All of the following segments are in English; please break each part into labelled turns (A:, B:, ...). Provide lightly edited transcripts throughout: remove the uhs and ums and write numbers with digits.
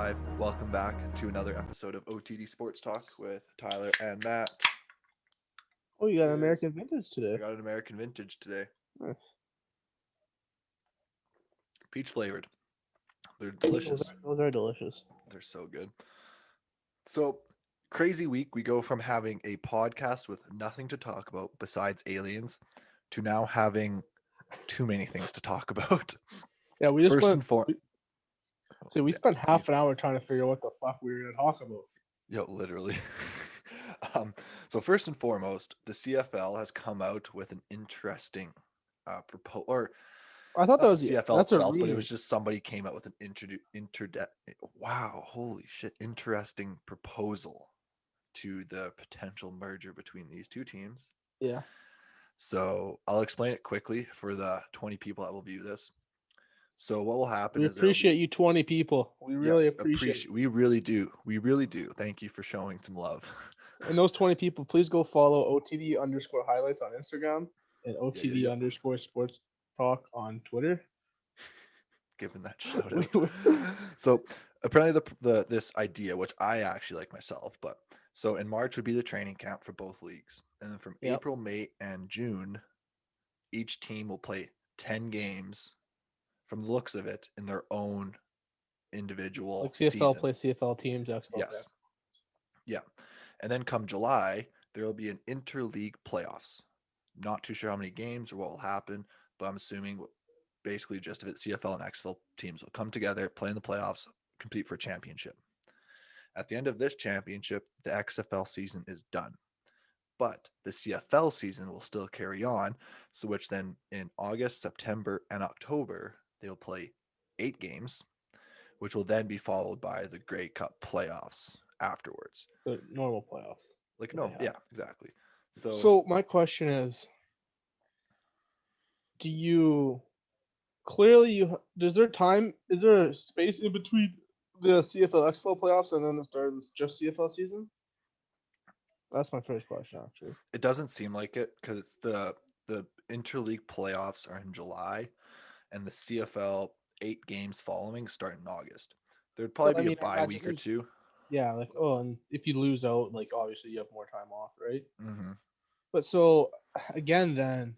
A: live. Welcome back to another episode of OTD Sports Talk with Tyler and Matt.
B: Oh, you got an
A: Cheers.
B: American vintage
A: I
B: today.
A: got an American vintage today.
B: Nice.
A: Peach flavored. They're
B: Those
A: delicious.
B: are delicious.
A: They're so good. So, crazy week. We go from having a podcast with nothing to talk about besides aliens to now having too many things to talk about.
B: Yeah, we just
A: First
B: went.
A: and foremost.
B: We spent half an hour trying to figure out what the fuck we were gonna talk about.
A: Yo, literally. So first and foremost, the CFL has come out with an interesting proposal, or
B: I thought
A: not
B: that
A: the
B: was
A: CFL
B: that's a
A: itself, but it
B: rumor.
A: was just somebody came out with an wow, holy shit, interesting proposal to the potential merger between these two teams.
B: Yeah.
A: So I'll explain it quickly for the 20 people that will view this. So what will happen
B: We
A: is there'll
B: appreciate
A: be,
B: you, 20 people. We really appreciate it.
A: we really do. We really do. Thank you for showing some love.
B: And those 20 people, please go follow OTD_highlights on Instagram and OTD
A: Yeah.
B: underscore sports talk on Twitter.
A: Giving that shout
B: We-
A: out.
B: we-
A: So apparently this idea, which I actually like myself, but so in March would be the training camp for both leagues. And then from
B: Yep.
A: April, May, and June, each team will play 10 games from the looks of it in their own individual
B: like CFL
A: season.
B: play CFL teams, XFL play
A: Yes. Yeah. And then come July, there will be an interleague playoffs. Not too sure how many games or what will happen, but I'm assuming basically just of it, CFL and XFL teams will come together, play in the playoffs, compete for a championship. At the end of this championship, the XFL season is done. But the CFL season will still carry on, so which then in August, September, and October, they'll play 8 games, which will then be followed by the Grey Cup playoffs afterwards.
B: The normal playoffs.
A: Like,
B: that
A: no,
B: they have.
A: yeah, exactly.
B: So my question is, do you clearly is there a space in between the CFL XFL playoffs and then the start of this just CFL season? That's my first question, actually.
A: it doesn't seem like it because it's the interleague playoffs are in July, and the CFL 8 games following start in August. There'd probably
B: But, I
A: be
B: mean,
A: a
B: I
A: bye
B: imagine
A: week or
B: there's-
A: two.
B: Yeah, like and if you lose out, like obviously you have more time off, right?
A: Mm-hmm.
B: But so again, then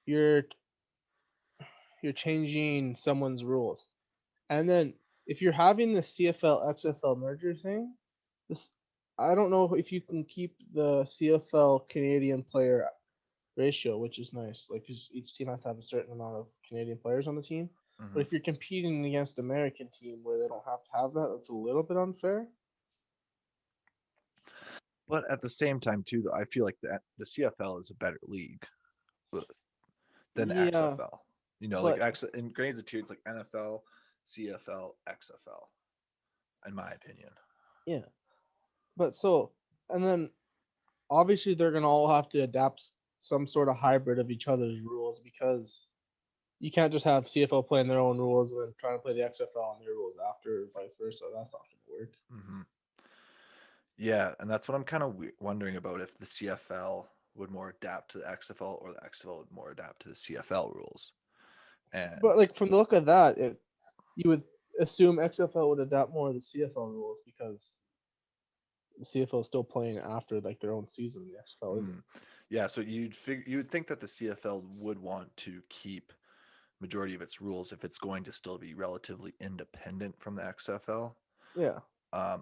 B: you're changing someone's rules, and then if you're having the CFL XFL merger thing, this I don't know if you can keep the CFL Canadian player ratio, which is nice. Like, 'cause each team has to have a certain amount of Canadian players on the team.
A: Mm-hmm.
B: But if you're competing against American team where they don't have to have that, it's a little bit unfair.
A: But at the same time, too, though, I feel like the CFL is a better league than the
B: Yeah,
A: XFL. You know,
B: but
A: like in grades of tiers like NFL, CFL, XFL, in my opinion.
B: yeah, but so and then obviously they're gonna all have to adapt some sort of hybrid of each other's rules because you can't just have CFL playing their own rules and then trying to play the XFL on their rules after, or vice versa. That's not gonna work.
A: Mm-hmm. Yeah, and that's what I'm kind of wondering about, if the CFL would more adapt to the XFL or the XFL would more adapt to the CFL rules. And
B: But like from the look of that, you would assume XFL would adapt more of the CFL rules because the CFL is still playing after like their own season. The XFL isn't.
A: yeah, so you'd think that the CFL would want to keep majority of its rules if it's going to still be relatively independent from the XFL.
B: Yeah.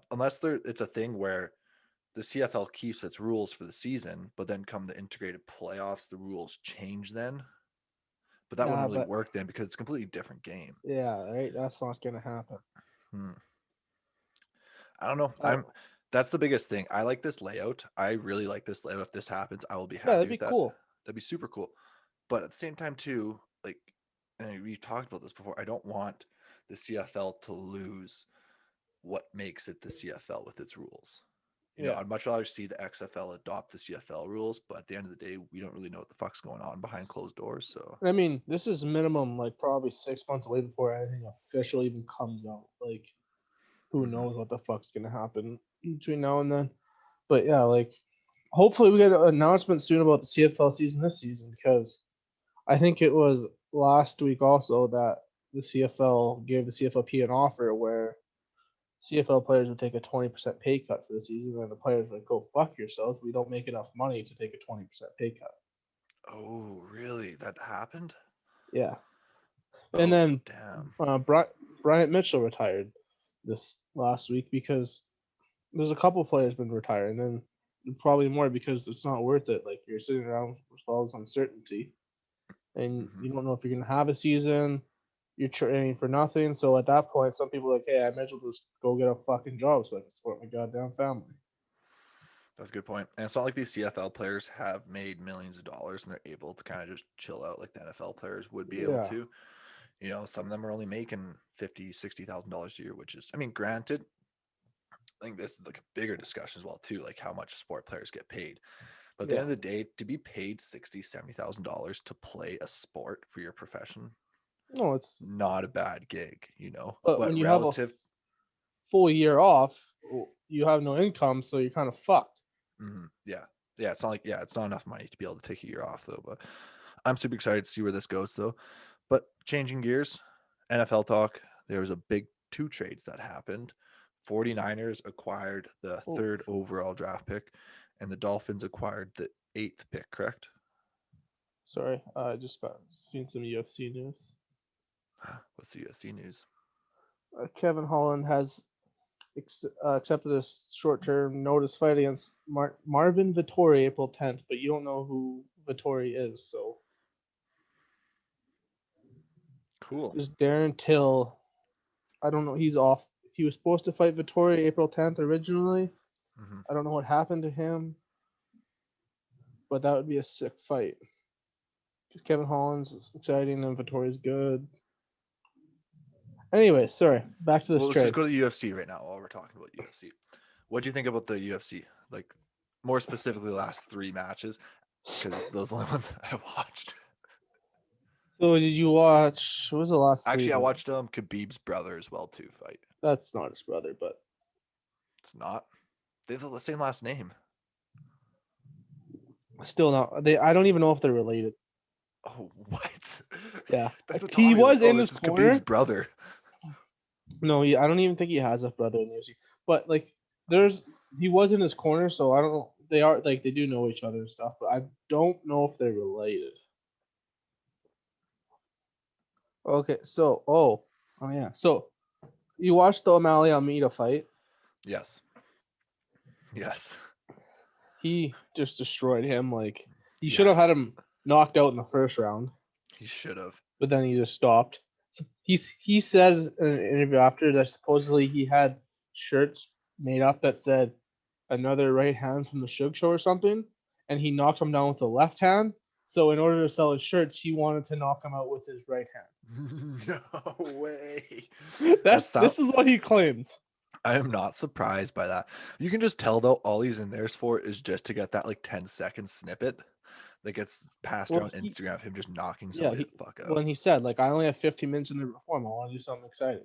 A: Unless it's a thing where the CFL keeps its rules for the season, but then come the integrated playoffs, the rules change then. But that wouldn't really work then because it's a completely different game.
B: Yeah, right. That's not gonna happen.
A: I don't know. That's the biggest thing. I like this layout. I really like this layout. If this happens, I will be happy.
B: Yeah, that'd be cool.
A: That'd be super cool. But at the same time, too, like, and we've talked about this before, I don't want the CFL to lose what makes it the CFL with its rules. You know, I'd much rather see the XFL adopt the CFL rules, but at the end of the day, we don't really know what the fuck's going on behind closed doors. So
B: I mean, this is minimum like probably 6 months away before anything official even comes out. Like, who knows what the fuck's gonna happen between now and then? But yeah, like, hopefully we get an announcement soon about the CFL season this season, because I think it was last week also that the CFL gave the CFLP an offer where CFL players would take a 20% pay cut for the season, and the players would go fuck yourselves. We don't make enough money to take a 20% pay cut.
A: Oh, really? That happened?
B: Yeah, and
A: Oh,
B: then
A: damn.
B: Bryant Mitchell retired this last week because there's a couple players been retiring, and probably more because it's not worth it. Like you're sitting around with all this uncertainty, and
A: Hmm.
B: you don't know if you're gonna have a season. You're training for nothing. So at that point, some people are like, hey, I might as well just go get a fucking job so I can support my goddamn family.
A: That's a good point. And it's not like these CFL players have made millions of dollars and they're able to kind of just chill out like the NFL players would be able
B: Yeah,
A: to. You know, some of them are only making $50,000, $60,000 a year, which is, I mean, granted, I think this is like a bigger discussion as well too, like how much sport players get paid. But at the end
B: yeah.
A: of the day, to be paid $60,000, $70,000 to play a sport for your profession,
B: No, it's
A: not a bad gig, you know.
B: but
A: But
B: when you have a
A: relative,
B: full year off, you have no income, so you're kind of fucked.
A: yeah, yeah, it's not like it's not enough money to be able to take a year off though. But I'm super excited to see where this goes though. But changing gears, NFL talk. There was a big two trades that happened. 49ers acquired the
B: Oh,
A: third overall draft pick, and the Dolphins acquired the eighth pick. Correct?
B: sorry, I just got seen some UFC news.
A: What's the UFC news?
B: Kevin Holland has accepted a short-term notice fight against Marvin Vittori April 10th, but you don't know who Vittori is, so
A: Cool.
B: is Darren Till. I don't know. He's off. He was supposed to fight Vittori April 10th originally.
A: Hmm.
B: I don't know what happened to him, but that would be a sick fight. Kevin Holland's exciting and Vittori's good. Anyway, sorry. Back to this
A: Well, let's just
B: trade.
A: go to the UFC right now while we're talking about UFC. What do you think about the UFC? Like, more specifically, the last three matches, because those are the only ones I watched.
B: So, did you watch? What was the last three?
A: Actually, I watched Khabib's brother as well too fight.
B: That's not his brother, but
A: It's not. They have the same last name.
B: still not. They. I don't even know if they're related.
A: Oh, what?
B: Yeah,
A: That's what
B: he
A: Tommy was like.
B: was
A: Oh,
B: in
A: this
B: his
A: is Khabib's
B: corner.
A: brother.
B: No, I don't even think he has a brother in the UFC. But like, he was in his corner, so I don't know. They are like they do know each other and stuff, but I don't know if they're related. Okay, so oh yeah, so you watched the O'Malley Almeida fight.
A: Yes. Yes.
B: He just destroyed him. Like he should have had
A: Yes.
B: him knocked out in the first round,
A: He should have.
B: but then he just stopped. He said in an interview after that supposedly he had shirts made up that said another right hand from the Suge Show or something, and he knocked him down with the left hand. So in order to sell his shirts, he wanted to knock him out with his right
A: No way.
B: hand.
A: That sound.
B: This is what he claims.
A: I am not surprised by that. You can just tell though, all he's in there for is just to get that like 10-second snippet that gets passed
B: Well,
A: around Instagram of him just knocking
B: yeah,
A: somebody the fuck out.
B: when he said like I only have 15 minutes in the reform, I want to do something exciting.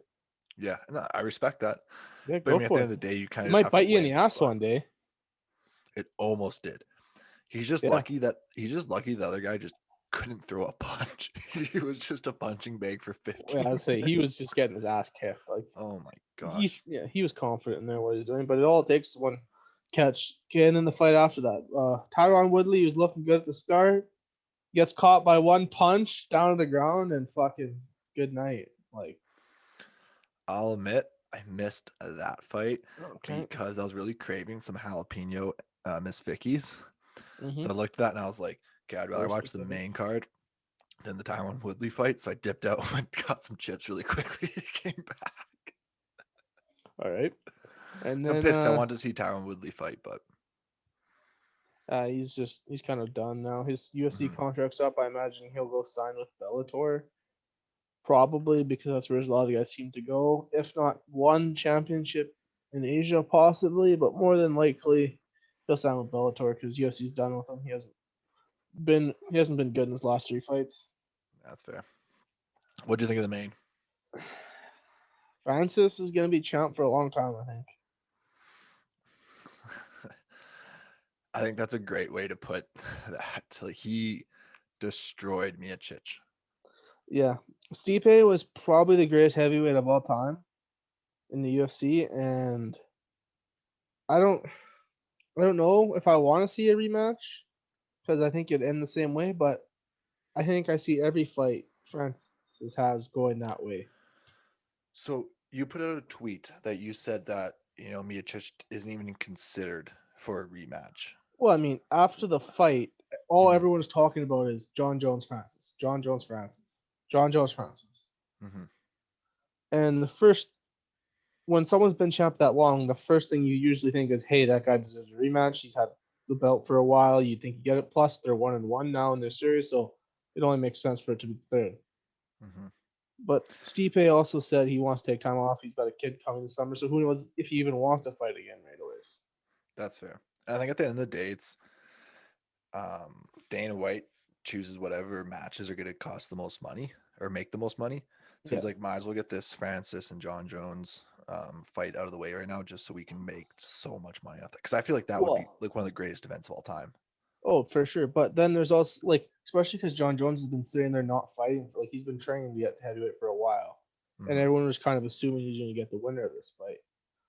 A: Yeah, and I respect that.
B: Yeah,
A: But I
B: go
A: mean, at the
B: for
A: end
B: it.
A: of the day, you kind
B: It
A: of just
B: might
A: have to
B: bite you in
A: win.
B: the ass
A: But
B: one day.
A: it almost did. He's just
B: Yeah,
A: lucky the other guy just couldn't throw a punch. He was just a punching bag for
B: yeah.
A: 15
B: I'd say he
A: minutes.
B: was just getting his ass kicked. Like
A: Oh my gosh.
B: he was confident in there what he's doing, but it all takes one catch. Getting in the fight after that, Tyron Woodley was looking good at the start. Gets caught by one punch down to the ground and fucking good night. Like
A: I'll admit I missed that fight
B: okay,
A: because I was really craving some jalapeno Miss Vicky's.
B: mm-hmm.
A: So I looked at that and I was like, okay, I'd rather
B: Very
A: watch the
B: specific.
A: main card than the Tyron Woodley fight. So I dipped out and got some chips really quickly. Came back.
B: All right, and
A: I'm
B: then
A: pissed 'cause I wanted to see Tyron Woodley fight, but
B: he's kind of done now. His UFC
A: mhm.
B: contract's up. I imagine he'll go sign with Bellator. Probably because that's where a lot of guys seem to go. If not one championship in Asia, possibly, but more than likely he'll sign with Bellator because UFC's done with him. He hasn't been good in his last three fights.
A: That's fair. What do you think of the main?
B: Francis is gonna be champ for a long time, I think.
A: I think that's a great way to put that. Like, he destroyed Miocic.
B: Yeah. Stipe was probably the greatest heavyweight of all time. in the UFC, and I don't I don't know if I want to see a rematch because I think it'd end the same way, but I think I see every fight Francis has going that way.
A: So you put out a tweet that you said that Miocic isn't even considered for a rematch.
B: Well, I mean, after the fight, all
A: Mm-hmm.
B: everyone's talking about is John Jones Francis, John Jones Francis, John Jones Francis.
A: Mm-hmm.
B: And the first, when someone's been champ that long, the first thing you usually think is, hey, that guy deserves a rematch. He's had the belt for a while. You think you get it. Plus, they're 1-1 now in their series, so it only makes sense for it to be third.
A: Mm-hmm.
B: But Stipe also said he wants to take time off. He's got a kid coming this summer, so who knows if he even wants to fight again right away.
A: That's fair. And I think at the end of the day, it's Dana White chooses whatever matches are going to cost the most money or make the most money. So
B: Yeah.
A: he's like, might as well get this Francis and John Jones fight out of the way right now, just so we can make so much money off that. Because I feel like that would be
B: Well,
A: like one of the greatest events of all time.
B: oh, for sure. But then there's also like, especially because John Jones has been sitting there not fighting. Like he's been training to get heavyweight for a while, and
A: Mm-hmm.
B: everyone was kind of assuming he's going to get the winner of this fight.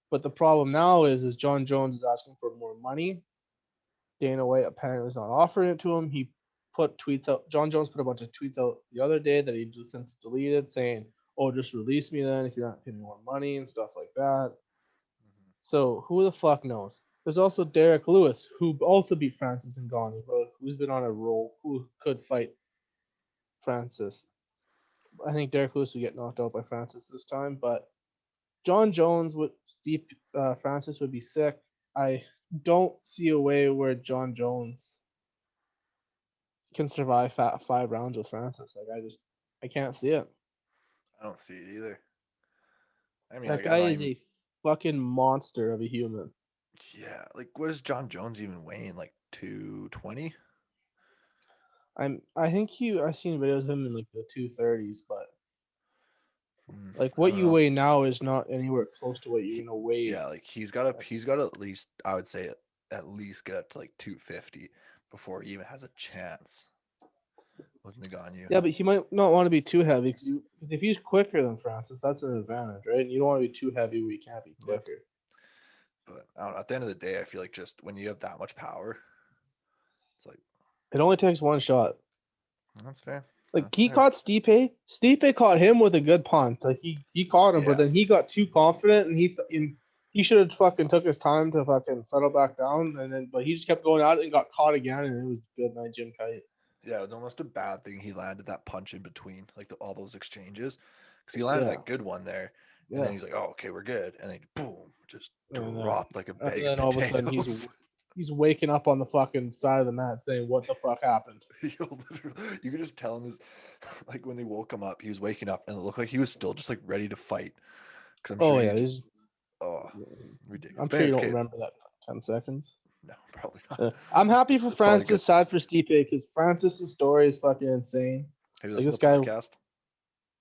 B: But the problem now is John Jones is asking for more money. Dana White apparently is not offering it to him. He put tweets out. John Jones put a bunch of tweets out the other day that he just since deleted, saying, "Oh, just release me then if you're not paying me more money and stuff like that." So who the fuck knows? There's also Derek Lewis, who also beat Francis Ngannou, who's been on a roll, who could fight Francis. I think Derek Lewis would get knocked out by Francis this time, but John Jones with Steve Francis would be sick. I don't see a way where John Jones can survive 5 rounds with Francis. Like I can't see it.
A: I don't see it either. I mean,
B: That
A: like, I'm
B: guy
A: not
B: is
A: even.
B: a fucking monster of a human.
A: Yeah, like, what is John Jones even weighing? Like 220?
B: I think I seen videos of him in like the 230s, but like
A: I
B: what
A: don't
B: you
A: know.
B: weigh now is not anywhere close to what you're
A: He,
B: gonna weigh.
A: yeah, like he's got to at least, I would say, at least get up to like 250 before he even has a chance with Ngannou.
B: Yeah, but he might not want to be too heavy because if he's quicker than Francis, that's an advantage, right? And you don't want to be too heavy where you can't be
A: Yeah,
B: quicker.
A: but I don't know, at the end of the day, I feel like just when you have that much power, it's like
B: It only takes one shot.
A: that's fair.
B: Like
A: That's
B: he
A: fair.
B: caught Stipe. Stipe caught him with a good punch. Like he caught him, but
A: Yeah,
B: then he got too confident and he should have fucking took his time to fucking settle back down. And then but he just kept going out and got caught again, and it was good night, Jim Kite.
A: yeah, it was almost a bad thing he landed that punch in between, like all those exchanges, because he landed
B: Yeah,
A: that good one there, and then
B: yeah.
A: he's like, "Oh, okay, we're good," and then boom, just
B: And then
A: dropped like a bag of
B: all of a sudden
A: potatoes.
B: he's waking up on the fucking side of the mat saying, "What the fuck happened?"
A: You could just tell him his, like when they woke him up, he was waking up and it looked like he was still just like ready to fight. Because I'm
B: Oh
A: sure
B: yeah,
A: he just,
B: he's.
A: oh, ridiculous.
B: I'm
A: But
B: sure you
A: anyways,
B: don't
A: okay,
B: remember that 10 seconds.
A: no, probably not.
B: I'm happy for
A: It's probably good.
B: Francis, sad for Stipe because Francis' story is fucking insane.
A: Have you
B: Like
A: listened
B: this
A: to the
B: guy,
A: podcast?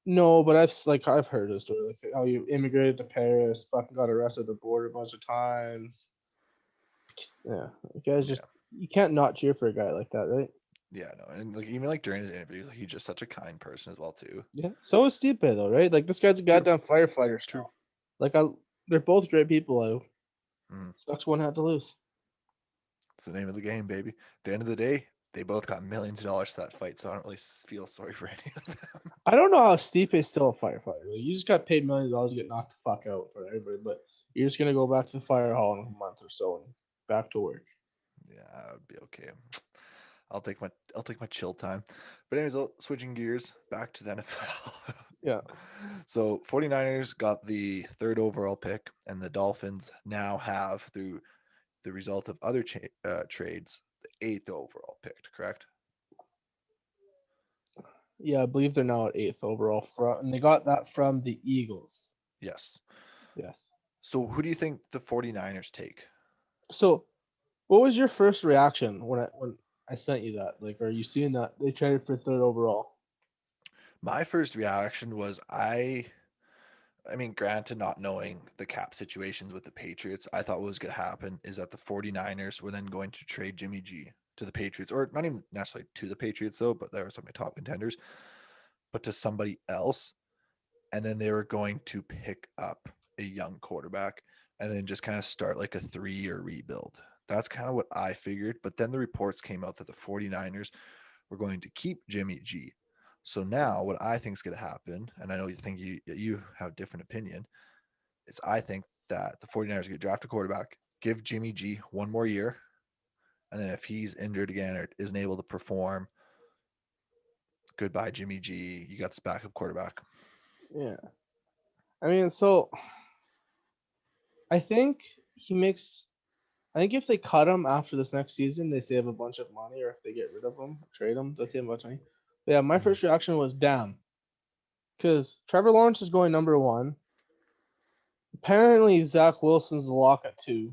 B: no, but I've heard his story, like how you immigrated to Paris, fucking got arrested at the border a bunch of times. Yeah, the guy's
A: Yeah,
B: just you can't not cheer for a guy like that, right?
A: yeah, no, and like even like during his interviews, like he's just such a kind person as well too.
B: Yeah. So is Stipe though, right? Like this guy's a
A: True,
B: goddamn firefighter
A: true.
B: still. Like they're both great people.
A: Mm.
B: Sucks one had to lose.
A: It's the name of the game, baby. At the end of the day, they both got millions of dollars to that fight, so I don't really feel sorry for any of them.
B: I don't know how Stipe is still a firefighter. Like, you just got paid millions of dollars to get knocked the fuck out for everybody, but you're just gonna go back to the fire hall in a month or so and back to work.
A: Yeah, I would be okay. I'll take my chill time. But anyways, switching gears back to the NFL.
B: Yeah.
A: So 49ers got the third overall pick, and the Dolphins now have, through the result of other trades, the eighth overall picked, correct?
B: Yeah, I believe they're now at eighth overall and they got that from the Eagles.
A: Yes.
B: Yes.
A: So who do you think the 49ers take?
B: So what was your first reaction when I sent you that? Like, are you seeing that they traded for third overall?
A: My first reaction was I mean, granted, not knowing the cap situations with the Patriots, I thought what was going to happen is that the 49ers were then going to trade Jimmy G to the Patriots, or not even necessarily to the Patriots, though, but there were some of my top contenders, but to somebody else. And then they were going to pick up a young quarterback and then just kind of start like a 3-year rebuild. That's kind of what I figured. But then the reports came out that the 49ers were going to keep Jimmy G. So now what I think is going to happen, and I know you think you have a different opinion, is I think that the 49ers are going to draft a quarterback, give Jimmy G one more year, and then if he's injured again or isn't able to perform, goodbye Jimmy G. You got this backup quarterback.
B: Yeah. I mean, so I think he makes. I think if they cut him after this next season, they save a bunch of money, or if they get rid of him, trade him, they save a bunch of money. But yeah, my
A: Mhm.
B: first reaction was damn, because Trevor Lawrence is going number one. Apparently, Zach Wilson's the lock at two.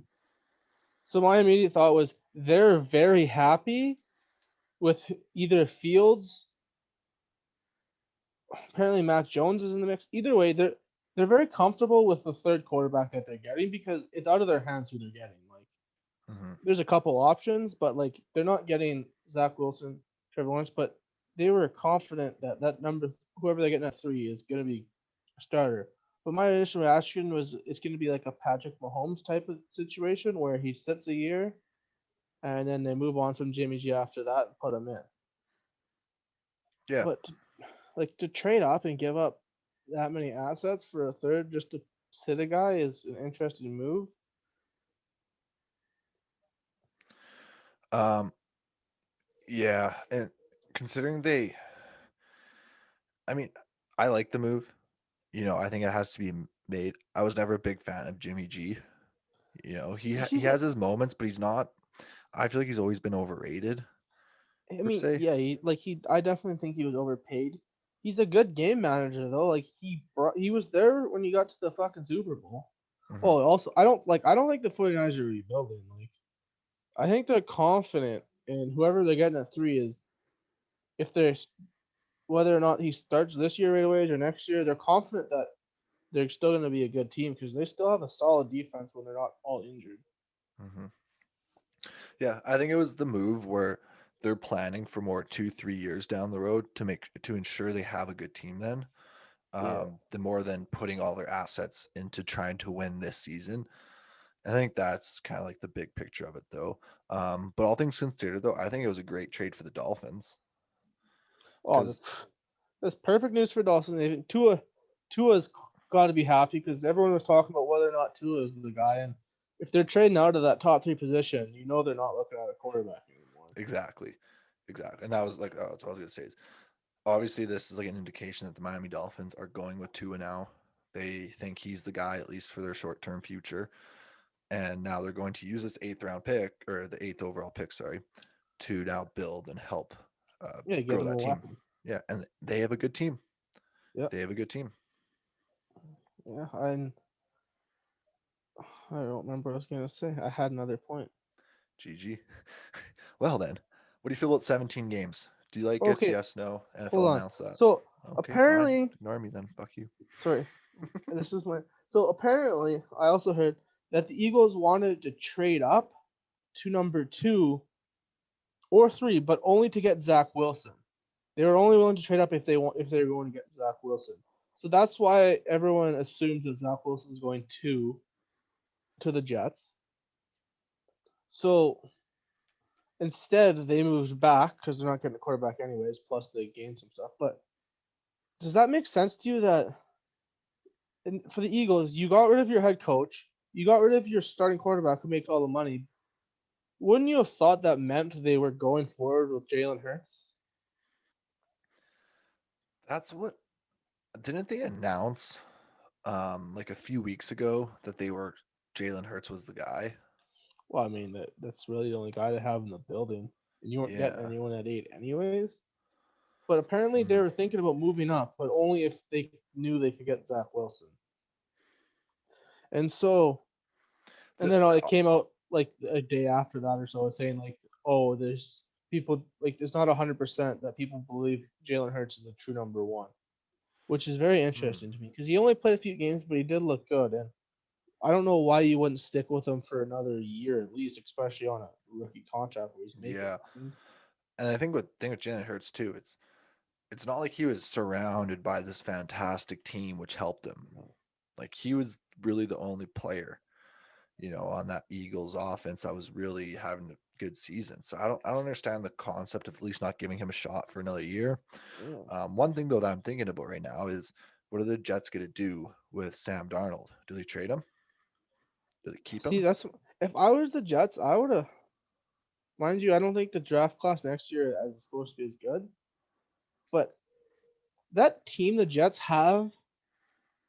B: So my immediate thought was they're very happy with either Fields. Apparently, Mac Jones is in the mix. Either way, they're very comfortable with the third quarterback that they're getting because it's out of their hands who they're getting. Like,
A: Mm-hmm.
B: there's a couple options, but like they're not getting Zach Wilson, Trevor Lawrence, but they were confident that that number, whoever they get at three, is going to be a starter. But my initial reaction was it's going to be like a Patrick Mahomes type of situation where he sits a year and then they move on from Jimmy G after that and put him in.
A: Yeah.
B: But like to trade up and give up that many assets for a third just to sit a guy is an interesting move.
A: Um, yeah. And considering I mean, I like the move. I think it has to be made. I was never a big fan of Jimmy G. He
B: He's
A: has his moments, but he's not. I feel like he's always been overrated
B: I
A: per
B: mean,
A: se.
B: yeah, I definitely think he was overpaid. He's a good game manager though. Like he was there when you got to the fucking Super Bowl.
A: Hmm.
B: Oh, also I don't think the 49ers are rebuilding. Like I think they're confident in whoever they're getting at three is if they're whether or not he starts this year right away or next year, they're confident that they're still going to be a good team because they still have a solid defense when they're not all injured.
A: Hmm. Yeah, I think it was the move where they're planning for more 2, 3 years down the road to ensure they have a good team. Then,
B: Yeah.
A: the more than putting all their assets into trying to win this season. I think that's kind of like the big picture of it, though. But all things considered, though, I think it was a great trade for the Dolphins
B: Oh,
A: because
B: that's perfect news for Dawson. Tua's got to be happy because everyone was talking about whether or not Tua is the guy, and if they're trading out of that top three position, you know they're not looking at a quarterback anymore.
A: exactly, exactly, and that was like, oh, that's what I was gonna say. Is obviously this is like an indication that the Miami Dolphins are going with Tua now. They think he's the guy at least for their short-term future, and now they're going to use this eighth round pick or the eighth overall pick, sorry, to now build and help
B: Yeah, get
A: grow
B: him a
A: that team.
B: weapon.
A: Yeah, and they have a good team.
B: Yep.
A: They have a good team.
B: Yeah, and I don't remember what I was gonna say. I had another point.
A: GG. Well then, what do you feel about 17 games? Do you like it?
B: Okay,
A: Yes, no.
B: hold
A: NFL
B: on.
A: announced that.
B: So
A: Okay, fine.
B: apparently,
A: Ignore me then. Fuck you.
B: sorry, this is my. So apparently, I also heard that the Eagles wanted to trade up to number two or three, but only to get Zach Wilson. They were only willing to trade up if they were going to get Zach Wilson. So that's why everyone assumes that Zach Wilson is going to the Jets. So instead, they moved back because they're not getting a quarterback anyways. Plus, they gained some stuff. But does that make sense to you that for the Eagles, you got rid of your head coach, you got rid of your starting quarterback who makes all the money? Wouldn't you have thought that meant they were going forward with Jalen Hurts?
A: That's what didn't they announce like a few weeks ago that they were Jalen Hurts was the guy?
B: Well, I mean that's really the only guy they have in the building, and you weren't getting
A: Yeah.
B: anyone at eight anyways. But apparently they
A: Mm.
B: were thinking about moving up, but only if they knew they could get Zach Wilson. And so, and
A: The,
B: then
A: the,
B: it came out like a day after that or so, saying like, oh, there's people like it's not 100% that people believe Jalen Hurts is the true number one, which is very
A: mm,
B: interesting to me because he only played a few games, but he did look good, and I don't know why you wouldn't stick with him for another year at least, especially on a rookie contract where he's making
A: yeah.
B: money.
A: And I think with Jalen Hurts too, it's not like he was surrounded by this fantastic team which helped him. Like he was really the only player, on that Eagles offense that was really having a good season. So I don't understand the concept of at least not giving him a shot for another year.
B: Yeah.
A: One thing though that I'm thinking about right now is what are the Jets going to do with Sam Darnold? Do they trade him? Do they keep
B: See,
A: him?
B: that's if I was the Jets, I would have. Mind you, I don't think the draft class next year as it's supposed to be is good. But that team the Jets have,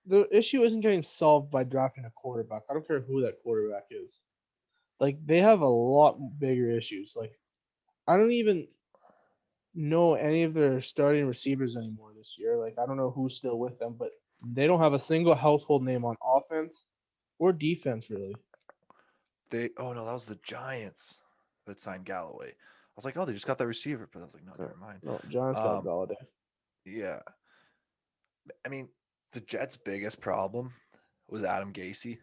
B: the issue isn't getting solved by drafting a quarterback. I don't care who that quarterback is. Like they have a lot bigger issues. Like I don't even know any of their starting receivers anymore this year. Like I don't know who's still with them, but they don't have a single household name on offense or defense really.
A: Oh no, that was the Giants that signed Galloway. I was like, oh, they just got that receiver, but I was like, no,
B: No,
A: never mind.
B: no, Giants got
A: Um,
B: Galladay.
A: yeah, I mean, the Jets' biggest problem was Adam Gase.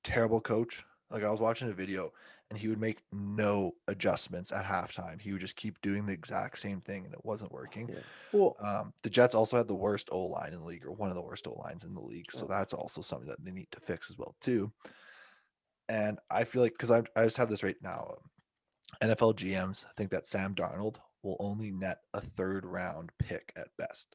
A: Terrible coach. Like I was watching a video and he would make no adjustments at halftime. He would just keep doing the exact same thing and it wasn't working.
B: Yeah. Well,
A: The Jets also had the worst O line in the league, or one of the worst O lines in the league. So
B: yeah.
A: that's also something that they need to fix as well too. And I feel like because I just have this right now, NFL GMs think that Sam Darnold will only net a third round pick at best.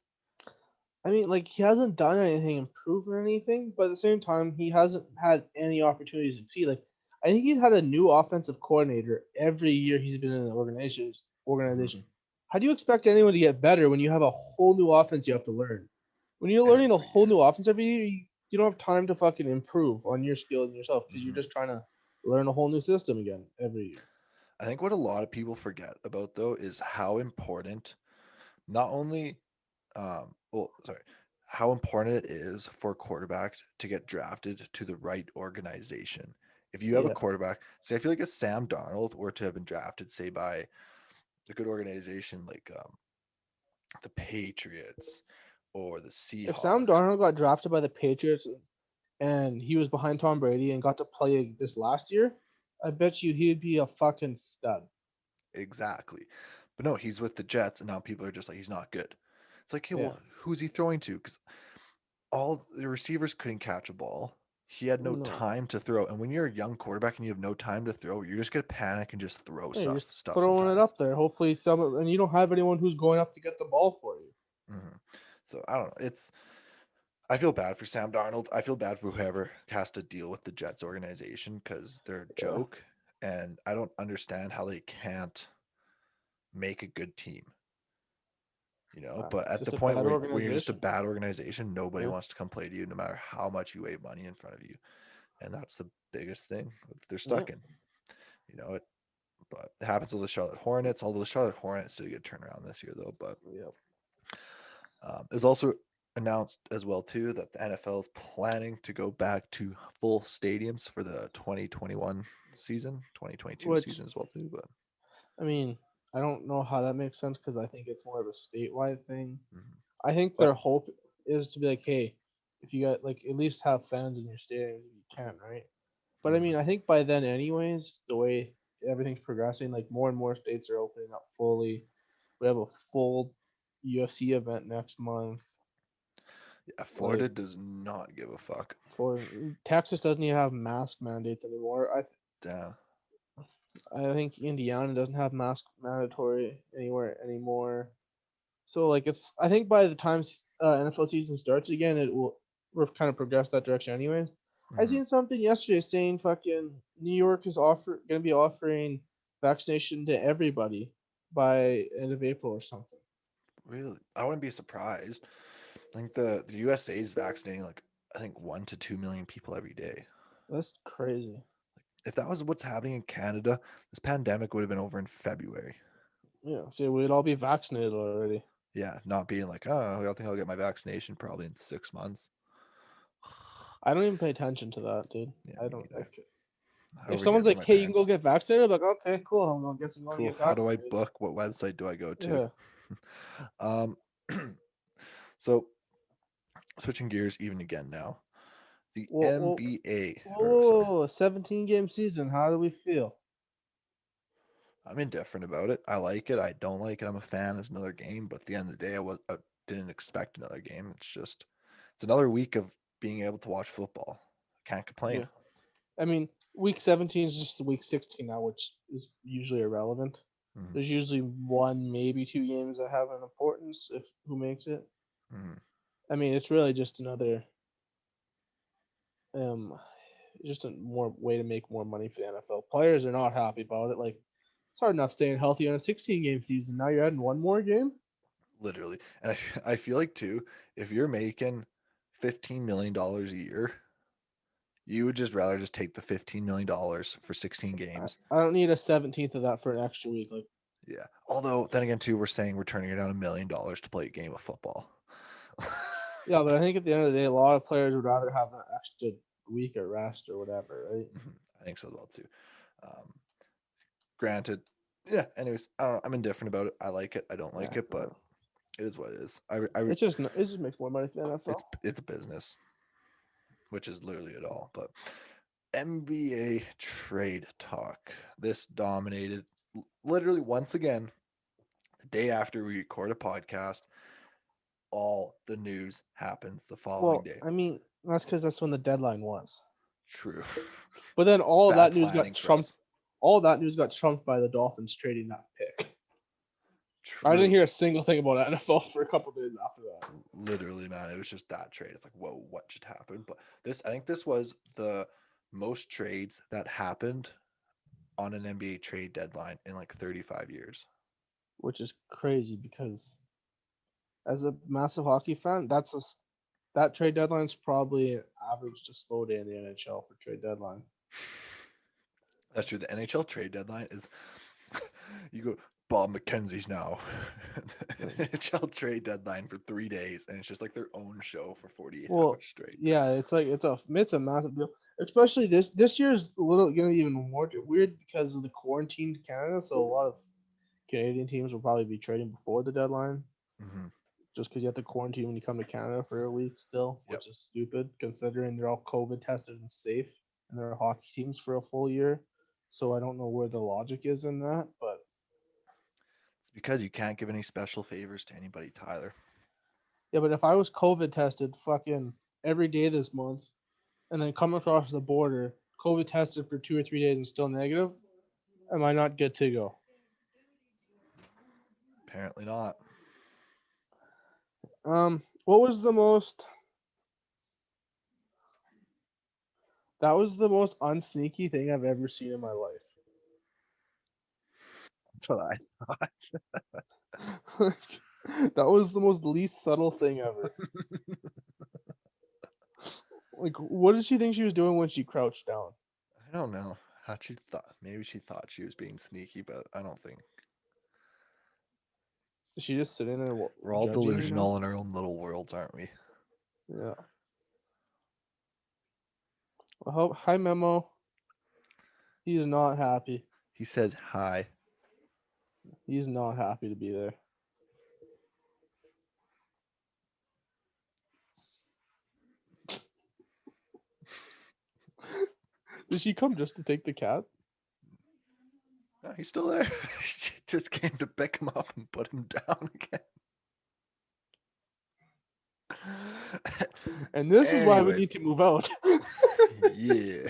B: I mean, like he hasn't done anything improved or anything, but at the same time, he hasn't had any opportunity to succeed. Like I think he's had a new offensive coordinator every year he's been in the organization.
A: Mm-hmm.
B: Organization. How do you expect anyone to get better when you have a whole new offense you have to learn? When you're learning a
A: Every
B: whole
A: year.
B: new offense every year, you don't have time to fucking improve on your skills and yourself because you're
A: Mm-hmm.
B: just trying to learn a whole new system again every year.
A: I think what a lot of people forget about though is how important not only sorry, how important it is for a quarterback to get drafted to the right organization. If you have a
B: Yeah.
A: quarterback, say I feel like if Sam Darnold were to have been drafted, say by a good organization like the Patriots or the
B: If Sam
A: Seahawks.
B: Darnold got drafted by the Patriots and he was behind Tom Brady and got to play this last year, I bet you he'd be a fucking stud.
A: Exactly. But no, he's with the Jets, and now people are just like, he's not good. It's like, hey,
B: Yeah.
A: well, who's he throwing to? Because all the receivers couldn't catch a ball. He had no
B: No.
A: time to throw. And when you're a young quarterback and you have no time to throw, you're just gonna panic and just throw
B: Yeah, you're
A: stuff
B: just
A: stuff
B: throwing it
A: sometimes.
B: up there. Hopefully some and you don't have anyone who's going up to get the ball for you.
A: Hmm. So I don't know. I feel bad for Sam Darnold. I feel bad for whoever has to deal with the Jets organization because they're a
B: Yeah.
A: joke, and I don't understand how they can't make a good team. But
B: It's
A: at the
B: just a
A: point
B: bad
A: where you're just a
B: organization.
A: bad organization, nobody
B: Yeah.
A: wants to come play to you, no matter how much you wave money in front of you, and that's the biggest thing that they're
B: Yeah.
A: stuck in. It but it happens with the Charlotte Hornets. Although the Charlotte Hornets did a good turnaround this year, though. But
B: Yep.
A: it was also announced as well too that the NFL is planning to go back to full stadiums for the 2021 season, 2022
B: Which
A: season as well too. But
B: I mean, I don't know how that makes sense because I think it's more of a statewide thing.
A: mhm.
B: I think their
A: but
B: hope is to be like, hey, if you got like at least have fans in your stadium, you can, right? But I
A: mhm.
B: mean, I think by then, anyways, the way everything's progressing, like more and more states are opening up fully. We have a full UFC event next month.
A: Yeah, Florida
B: Like
A: does not give a fuck.
B: for Texas doesn't even have mask mandates anymore.
A: Damn.
B: I think Indiana doesn't have mask mandatory anywhere anymore. So like it's I think by the time NFL season starts again, it will we're kind of progress that direction anyways. I
A: Mhm.
B: seen something yesterday saying fucking New York is gonna be offering vaccination to everybody by end of April or something.
A: Really, I wouldn't be surprised. I think the USA is vaccinating like I think 1 to 2 million people every day.
B: That's crazy.
A: If that was what's happening in Canada, this pandemic would have been over in February.
B: Yeah, so we'd all be vaccinated already.
A: Yeah, not being like, oh, I think I'll get my vaccination probably in 6 months.
B: I don't even pay attention to that, dude.
A: Yeah,
B: I
A: me
B: don't
A: neither.
B: like
A: I
B: if
A: overhear
B: someone's
A: it from
B: like,
A: my
B: "Hey, you can go
A: parents.
B: get vaccinated," I'm like, "Okay, cool. I'm gonna guess I'm going to
A: Cool.
B: get
A: How do I
B: vaccinated."
A: book? What website do I go to?
B: Yeah.
A: um, so switching gears even again now. The
B: Well, well,
A: NBA, or sorry,
B: whoa, 17 game season. How do we feel?
A: I'm indifferent about it. I like it. I don't like it. I'm a fan. It's another game, but at the end of the day, I didn't expect another game. It's just it's another week of being able to watch football. Can't complain.
B: Yeah. I mean, week 17 is just week 16 now, which is usually irrelevant.
A: Mhm,
B: There's usually one, maybe two games that have an importance if who makes it.
A: mhm.
B: I mean, it's really just another um just a more way to make more money for the NFL. Players are not happy about it. Like it's hard enough staying healthy on a 16 game season. Now you're adding one more game.
A: Literally. And I feel like too, if you're making $15 million a year, you would just rather just take the $15 million for 16 games.
B: I don't need a 17th of that for an extra week. Like
A: Yeah. Although then again too, we're saying we're turning it down $1 million to play a game of football.
B: yeah, but I think at the end of the day, a lot of players would rather have an extra week at rest or whatever, right?
A: I think so as well too. Um, Granted, yeah. Anyways, I don't know, I'm indifferent about it. I like it. I don't like
B: Yeah,
A: it, but it is what it is.
B: it just makes more money for the NFL.
A: It's a business, which is literally it all. But NBA trade talk. This dominated literally once again the day after we record a podcast. All the news happens the following
B: Well,
A: day.
B: I mean, that's because that's when the deadline was.
A: True.
B: But then
A: It's
B: all of
A: bad
B: that news got
A: planning for
B: trumped.
A: us.
B: All of that news got trumped by the Dolphins trading that pick. I didn't
A: True.
B: hear a single thing about NFL for a couple days after that.
A: Literally, man, it was just that trade. It's like, whoa, what just happened? But I think this was the most trades that happened on an NBA trade deadline in like 35 years.
B: Which is crazy because as a massive hockey fan, that trade deadline is probably an average to slow day in the NHL for trade deadline.
A: That's true. The NHL trade deadline is you go Bob McKenzie's now.
B: Like,
A: NHL trade deadline for 3 days, and it's just like their own show for 48
B: well,
A: hours straight.
B: yeah, it's like it's a massive deal. Especially this year's a little gonna be even more weird because of the quarantine to Canada. So a lot of Canadian teams will probably be trading before the deadline,
A: Mm-hmm.
B: just because you have to quarantine when you come to Canada for a week still,
A: Yep.
B: which is stupid considering they're all COVID tested and safe, and they're hockey teams for a full year. So I don't know where the logic is in that, but
A: It's because you can't give any special favors to anybody, Tyler.
B: yeah. But if I was COVID tested fucking every day this month, and then come across the border, COVID tested for 2 or 3 days and still negative, am I not good to go?
A: Apparently not.
B: What was the most? That was the most unsneaky thing I've ever seen in my life.
A: That's what I thought.
B: Like, that was the most least subtle thing ever. Like, what did she think she was doing when she crouched down?
A: I don't know how she thought. Maybe she thought she was being sneaky, but I don't think.
B: Is she just sitting there
A: We're all
B: judging you now?
A: delusional in our own little worlds, aren't we?
B: Yeah. Well, hi, Memo. He's not happy.
A: He said hi.
B: He's not happy to be there. Did she come just to take the cat?
A: No, he's still there. She just came to pick him up and put him down again.
B: And this is why we
A: Anyways,
B: need to move out.
A: yeah.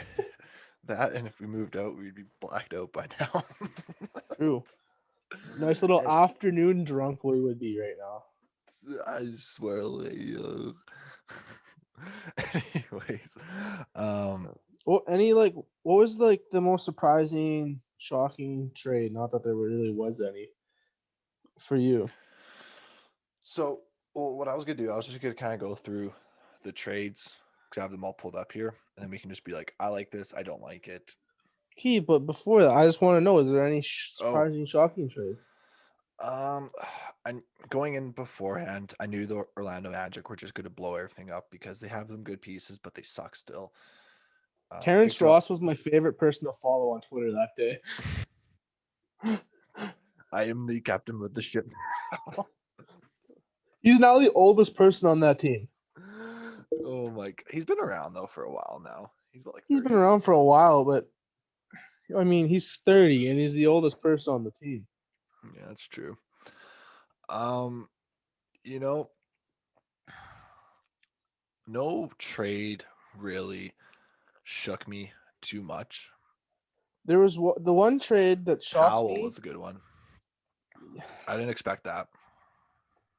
A: That, and if we moved out, we'd be blacked out by now.
B: True. Nice little
A: And
B: afternoon drunk we would be right now.
A: I swear, like, anyways,
B: Well, any like what was like the most surprising, shocking trade? Not that there really was any for you.
A: so well, what I was gonna do, I was just gonna kind of go through the trades because I have them all pulled up here, and then we can just be like, I like this, I don't like it.
B: Key, but before that, I just want to know: is there any
A: Oh,
B: surprising, shocking trades?
A: um, and going in beforehand, I knew the Orlando Magic were just going to blow everything up because they have some good pieces, but they suck still.
B: Terrence
A: Victor,
B: Ross was my favorite person to follow on Twitter that day.
A: I am the captain with the ship.
B: He's now the oldest person on that team.
A: Oh my god, he's been around though for a while now. He's about like
B: He's been
A: 30.
B: around for a while, but I mean, he's 30 and he's the oldest person on the team.
A: Yeah, that's true. Um, you know, No trade really shook me too much.
B: There was the one trade that shocked
A: Powell
B: me.
A: was a good one. I didn't expect that.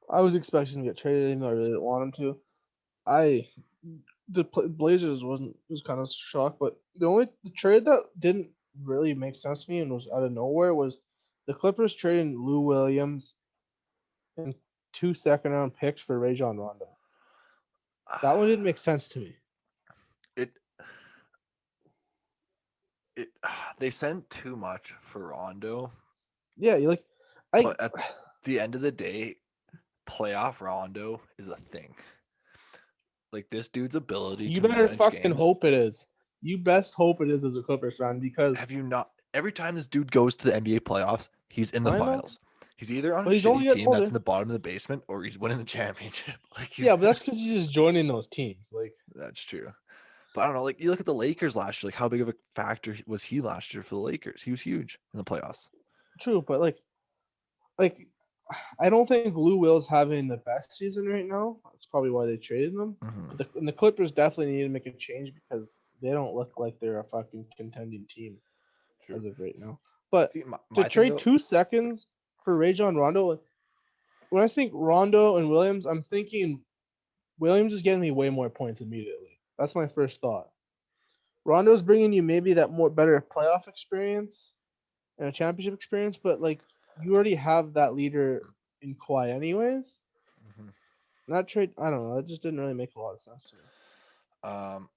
B: I was expecting to get traded, even though I really didn't want him to. I the Blazers was kind of shocked, but the trade that didn't really make sense to me and was out of nowhere was the Clippers trading Lou Williams and 2 second-round picks for Rajon Rondo. That one didn't make sense to me.
A: It it they sent too much for Rondo,
B: Yeah, you like I
A: but at the end of the day, playoff Rondo is a thing. Like this dude's ability
B: you
A: to
B: better
A: manage
B: fucking
A: games.
B: hope it is. You best hope it is as a Clippers fan because
A: Have you not? Every time this dude goes to the NBA playoffs, he's in the
B: I know,
A: finals. He's either on a
B: but he's only
A: shitty
B: getting
A: team that's in
B: older.
A: the bottom of the basement, or he's winning the championship. Like he's
B: Yeah, but that's because he's just joining those teams. Like
A: that's true. But I don't know. Like you look at the Lakers last year. Like how big of a factor was he last year for the Lakers? He was huge in the playoffs.
B: true, but like I don't think Lou Will's having the best season right now. That's probably why they traded him.
A: Mm-hmm.
B: But the Clippers definitely need to make a change because they don't look like they're a fucking contending team
A: True.
B: as of right now. But
A: See,
B: to
A: my thing
B: trade
A: though.
B: 2 seconds for Rajon Rondo, when I think Rondo and Williams, I'm thinking Williams is getting me way more points immediately. That's my first thought. Rondo's bringing you maybe that more better playoff experience and a championship experience, but like you already have that leader in Kawhi anyways.
A: Mhm.
B: That trade, I don't know. It just didn't really make a lot of sense to me.
A: Um.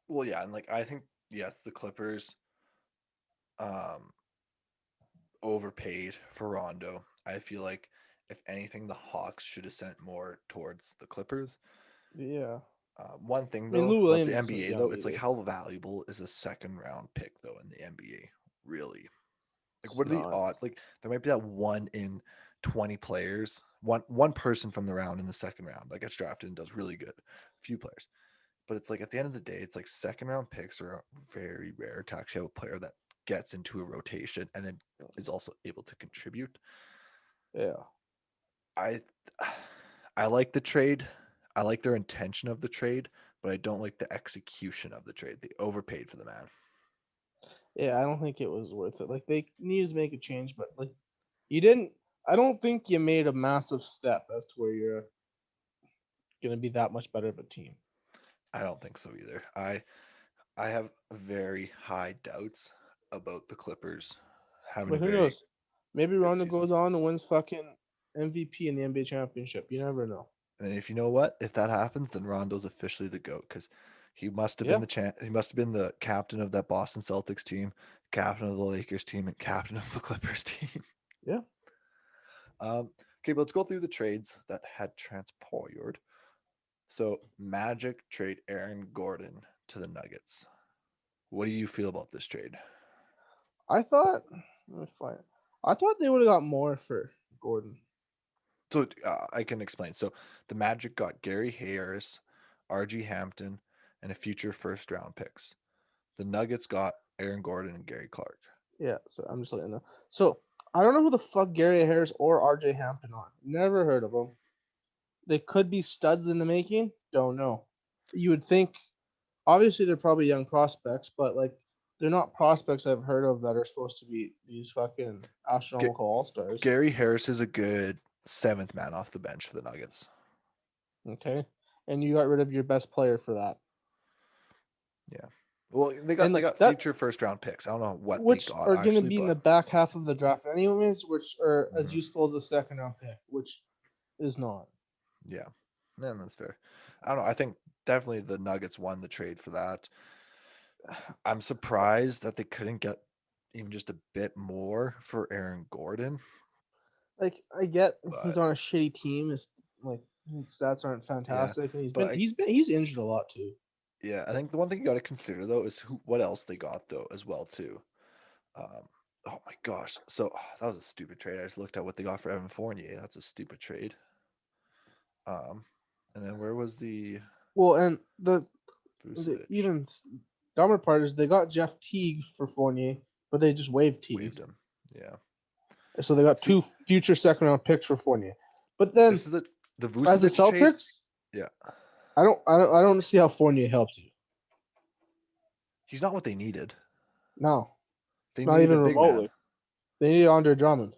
A: Well, yeah, and like I think yes, the Clippers um overpaid for Rondo. I feel like if anything, the Hawks should have sent more towards the Clippers.
B: Yeah,
A: One thing
B: I mean
A: though
B: Lou
A: about the
B: Williams isn't
A: NBA though,
B: young
A: it's like
B: either.
A: how valuable is a second round pick though in the NBA? Really? Like
B: It's
A: what are the
B: not.
A: odds? Like there might be that 1 in 20 players, one person from the round in the second round that gets drafted and does really good. Few players. But it's like at the end of the day, it's like second round picks are very rare to actually have a player that gets into a rotation and then is also able to contribute.
B: Yeah,
A: I I like the trade. I like their intention of the trade, but I don't like the execution of the trade. They overpaid for the man.
B: yeah. I don't think it was worth it. Like they needed to make a change, but like you didn't. I don't think you made a massive step as to where you're gonna be that much better of a team.
A: I don't think so either. I have very high doubts about the Clippers having a
B: But who
A: very
B: knows? Maybe
A: good
B: Rondo
A: season.
B: goes on and wins fucking MVP in the NBA championship. You never know.
A: And if you know what, if that happens, then Rondo's officially the GOAT because he must have been
B: Yeah,
A: he must have been the captain of that Boston Celtics team, captain of the Lakers team, and captain of the Clippers team.
B: yeah.
A: Okay, but let's go through the trades that had transpired. So Magic trade Aaron Gordon to the Nuggets. What do you feel about this trade?
B: I thought. Let me find. I thought they would have got more for Gordon.
A: So I can explain. So the Magic got Gary Harris, RG Hampton, and a future first round picks. The Nuggets got Aaron Gordon and Gary Clark.
B: Yeah, so I'm just letting you know. So I don't know who the fuck Gary Harris or RJ Hampton are. Never heard of them. They could be studs in the making. Don't know. You would think, obviously, they're probably young prospects, but like they're not prospects I've heard of that are supposed to be these fucking
A: G-
B: astronomical all stars.
A: Gary Harris is a good seventh man off the bench for the Nuggets.
B: Okay, and you got rid of your best player for that,
A: Yeah. Well,
B: and
A: they
B: like
A: got
B: that,
A: future first round picks. I don't know what they
B: which
A: got
B: are going to
A: actually,
B: be in the
A: but
B: back half of the draft anyways, which are as
A: mhm,
B: useful as a second round pick, which is not.
A: yeah, and that's fair. I don't know. I think definitely the Nuggets won the trade for that. I'm surprised that they couldn't get even just a bit more for Aaron Gordon,
B: Like I get he's
A: but
B: on a shitty team. His like his stats aren't
A: yeah,
B: fantastic, and
A: but I
B: he's injured a lot too.
A: yeah, I think the one thing you got to consider though is what else they got though as well too. Um, oh my gosh, so that was a stupid trade. I just looked at what they got for Evan Fournier. That's a stupid trade. Um, and then where was the
B: Well, and the
A: Vucevic?
B: even dumber part is they got Jeff Teague for Fournier, but they just waived Teague,
A: Waived him. Yeah.
B: so they got
A: See,
B: two future second round picks for Fournier. But then
A: this is the
B: as the
A: Vucevic trade.
B: Celtics,
A: Yeah.
B: I don't see how Fournier helps you.
A: He's not what they needed.
B: No,
A: They
B: not
A: needed a
B: even
A: big man.
B: remotely. They need Andre Drummond.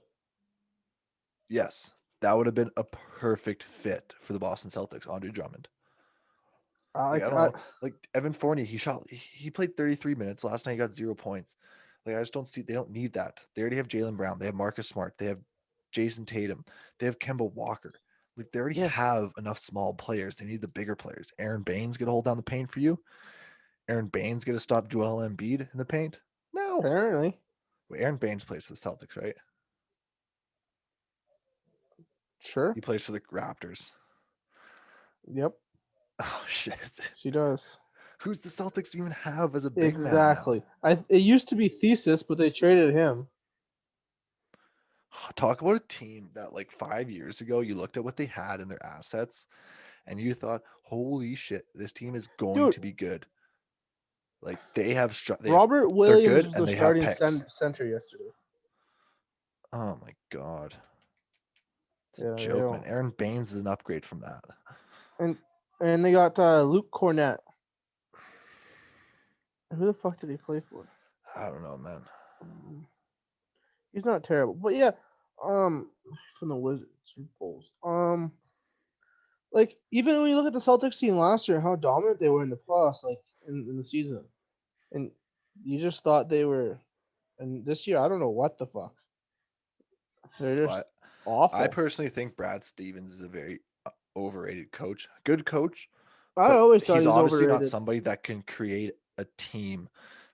A: Yes, that would have been a perfect fit for the Boston Celtics, Andre Drummond. Like, I don't know. Like, Evan Fournier, he played 33 minutes. Last night he got 0 points. Like, I just don't see, they don't need that. They already have Jaylen Brown. They have Marcus Smart. They have Jason Tatum. They have Kemba Walker. Like, they already
B: Yeah.
A: have enough small players. They need the bigger players. Aaron Baines get to hold down the paint for you. Aaron Baines get to stop Joel Embiid in the paint. No.
B: Apparently.
A: Wait, Aaron Baines plays for the Celtics, right?
B: Sure.
A: He plays for the Raptors.
B: Yep.
A: Oh, shit.
B: She does.
A: Who's the Celtics even have as a big man now?
B: Exactly. It used to be Thesis, but they traded him.
A: Talk about a team that, like, 5 years ago, you looked at what they had in their assets and you thought, holy shit, this team is going to be good. Like,
B: Robert
A: they're
B: Williams
A: good
B: was
A: and
B: their
A: they have
B: starting
A: picks.
B: center yesterday.
A: Oh my god. It's a
B: Yeah,
A: joke,
B: yeah.
A: man. Aaron Baines is an upgrade from that.
B: And they got Luke Cornett. Who the fuck did he play for?
A: I don't know, man.
B: He's not terrible, but yeah, from the Wizards or Bulls. Like even when you look at the Celtics team last year, how dominant they were in the playoffs, like in the season, and you just thought they were. And this year, I don't know what the fuck. They're just
A: But I
B: awful.
A: personally think Brad Stevens is a very overrated coach. Good coach,
B: I
A: but
B: always thought
A: he's
B: he was
A: obviously not
B: overrated.
A: somebody that can create a team.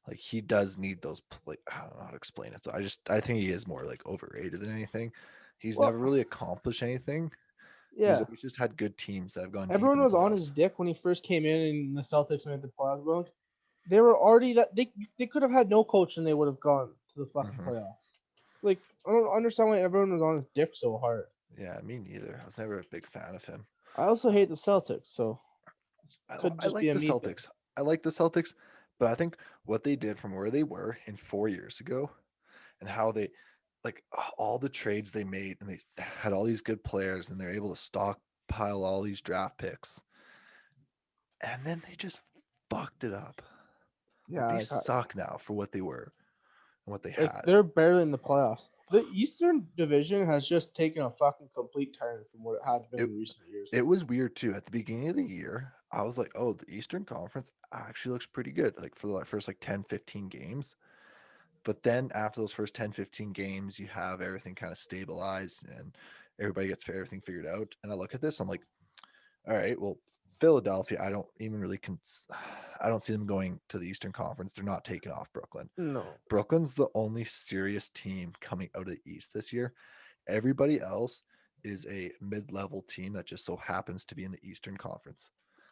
A: Like, he does need those. Like, I don't know how to explain it. So I think he is more like overrated than anything. He's
B: Well,
A: never really accomplished anything. He's
B: yeah,
A: always just had good teams that have gone deep
B: everyone
A: in the
B: was on his
A: playoffs.
B: dick when he first came in, and the Celtics made the playoffs. Well, they were already that they could have had no coach and they would have gone to the fucking
A: Hmm.
B: playoffs. Like I don't understand why everyone was on his dick so hard.
A: Yeah, me neither. I was never a big fan of him.
B: I also hate the Celtics, so it could
A: I
B: just be
A: like
B: a
A: the
B: me thing.
A: Celtics. I like the Celtics, but I think what they did from where they were in 4 years ago and how they, like, all the trades they made, and they had all these good players and they're able to stockpile all these draft picks, and then they just fucked it up. Like,
B: Yeah,
A: they suck now for what they were and what they
B: like
A: had.
B: they're barely in the playoffs. The Eastern Division has just taken a fucking complete turn from what it had been
A: It
B: in recent years.
A: it was weird too. At the beginning of the year, I was like, oh, the Eastern Conference actually looks pretty good, like for the first like 10, 15 games. But then after those first 10, 15 games, you have everything kind of stabilized and everybody gets everything figured out. And I look at this, I'm like, all right, well, Philadelphia, I don't even really I don't see them going to the Eastern Conference. They're not taking off Brooklyn.
B: No.
A: Brooklyn's the only serious team coming out of the East this year. Everybody else is a mid-level team that just so happens to be in the Eastern Conference.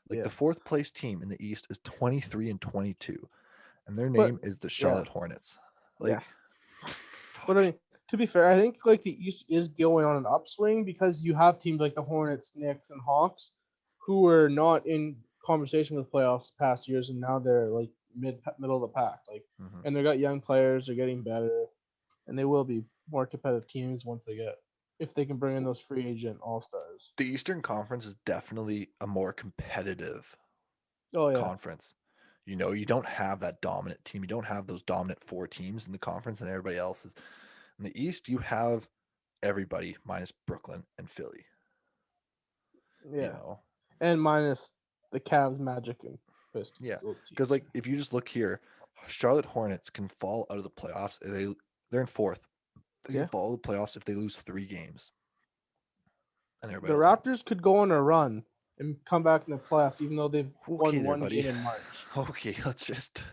A: Like,
B: Yeah.
A: the fourth place team in the East is 23 and 22, and their
B: But
A: name is the
B: yeah.
A: Charlotte Hornets.
B: Yeah.
A: Like,
B: But I mean, to be fair, I think like the East is going on an upswing because you have teams like the Hornets, Knicks, and Hawks who were not in conversation with playoffs past years, and now they're like middle of the pack. Like,
A: mhm.
B: and they got young players, they're getting better, and they will be more competitive teams once they get if they can bring in those free agent all stars.
A: The Eastern Conference is definitely a more competitive
B: Oh yeah,
A: conference. You know, you don't have that dominant team. You don't have those dominant four teams in the conference, and everybody else is in the East. You have everybody minus Brooklyn and Philly. You
B: yeah,
A: know,
B: and minus the Cavs, Magic, and
A: yeah,
B: Pistons. Those
A: because,
B: teams.
A: like, if you just look here, Charlotte Hornets can fall out of the playoffs. They're in fourth. They can
B: Yeah,
A: fall out of the playoffs if they lose 3 games, and
B: the
A: everybody else wins.
B: Raptors could go on a run and come back in the playoffs, even though they've
A: Okay,
B: won
A: there,
B: one
A: buddy.
B: game in March.
A: Okay, let's just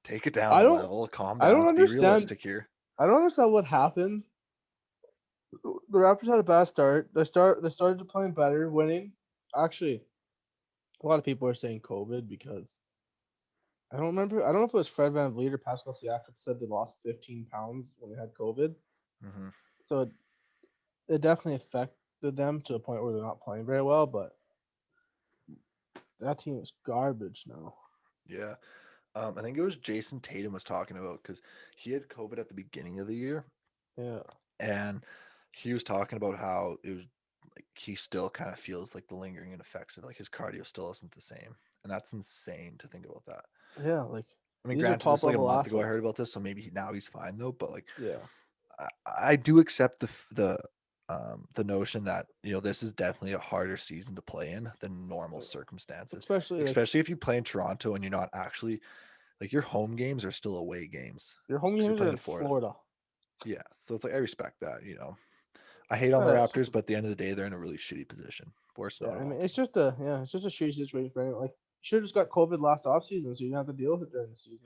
A: take it down
B: I
A: a
B: don't,
A: level. Calm
B: I
A: down.
B: don't
A: Let's be
B: understand.
A: realistic here.
B: I don't understand what happened. The Raptors had a bad start. They started playing better, winning. Actually, a lot of people are saying COVID because I don't remember. I don't know if it was Fred VanVleet or Pascal Siakam said they lost 15 pounds when they had COVID.
A: Hmm.
B: So it definitely affected them to a point where they're not playing very well. But that team is garbage now.
A: Yeah. I think it was Jason Tatum was talking about, because he had COVID at the beginning of the year,
B: Yeah.
A: and he was talking about how it was. like he still kind of feels like the lingering effects of like his cardio still isn't the same, and that's insane to think about that.
B: Yeah, like
A: I mean,
B: these are
A: granted, this
B: top
A: is like a
B: level
A: month ago I heard
B: athletes.
A: about this, so maybe now he's fine though. But like,
B: Yeah.
A: I do accept the notion that this is definitely a harder season to play in than normal circumstances,
B: Especially like
A: especially if you play in Toronto and you're not actually like your home games are still away games
B: your home
A: because you're
B: games are
A: playing in
B: in
A: Florida.
B: Florida.
A: Yeah, so it's like I respect that. I hate on the
B: It's just
A: Raptors, but at the end of the day, they're in a really shitty position. Worse than
B: yeah,
A: not
B: I
A: all
B: mean
A: teams.
B: it's just a shitty situation for anyone. Like you should have just got COVID last off season, so you don't have to deal with it during the season.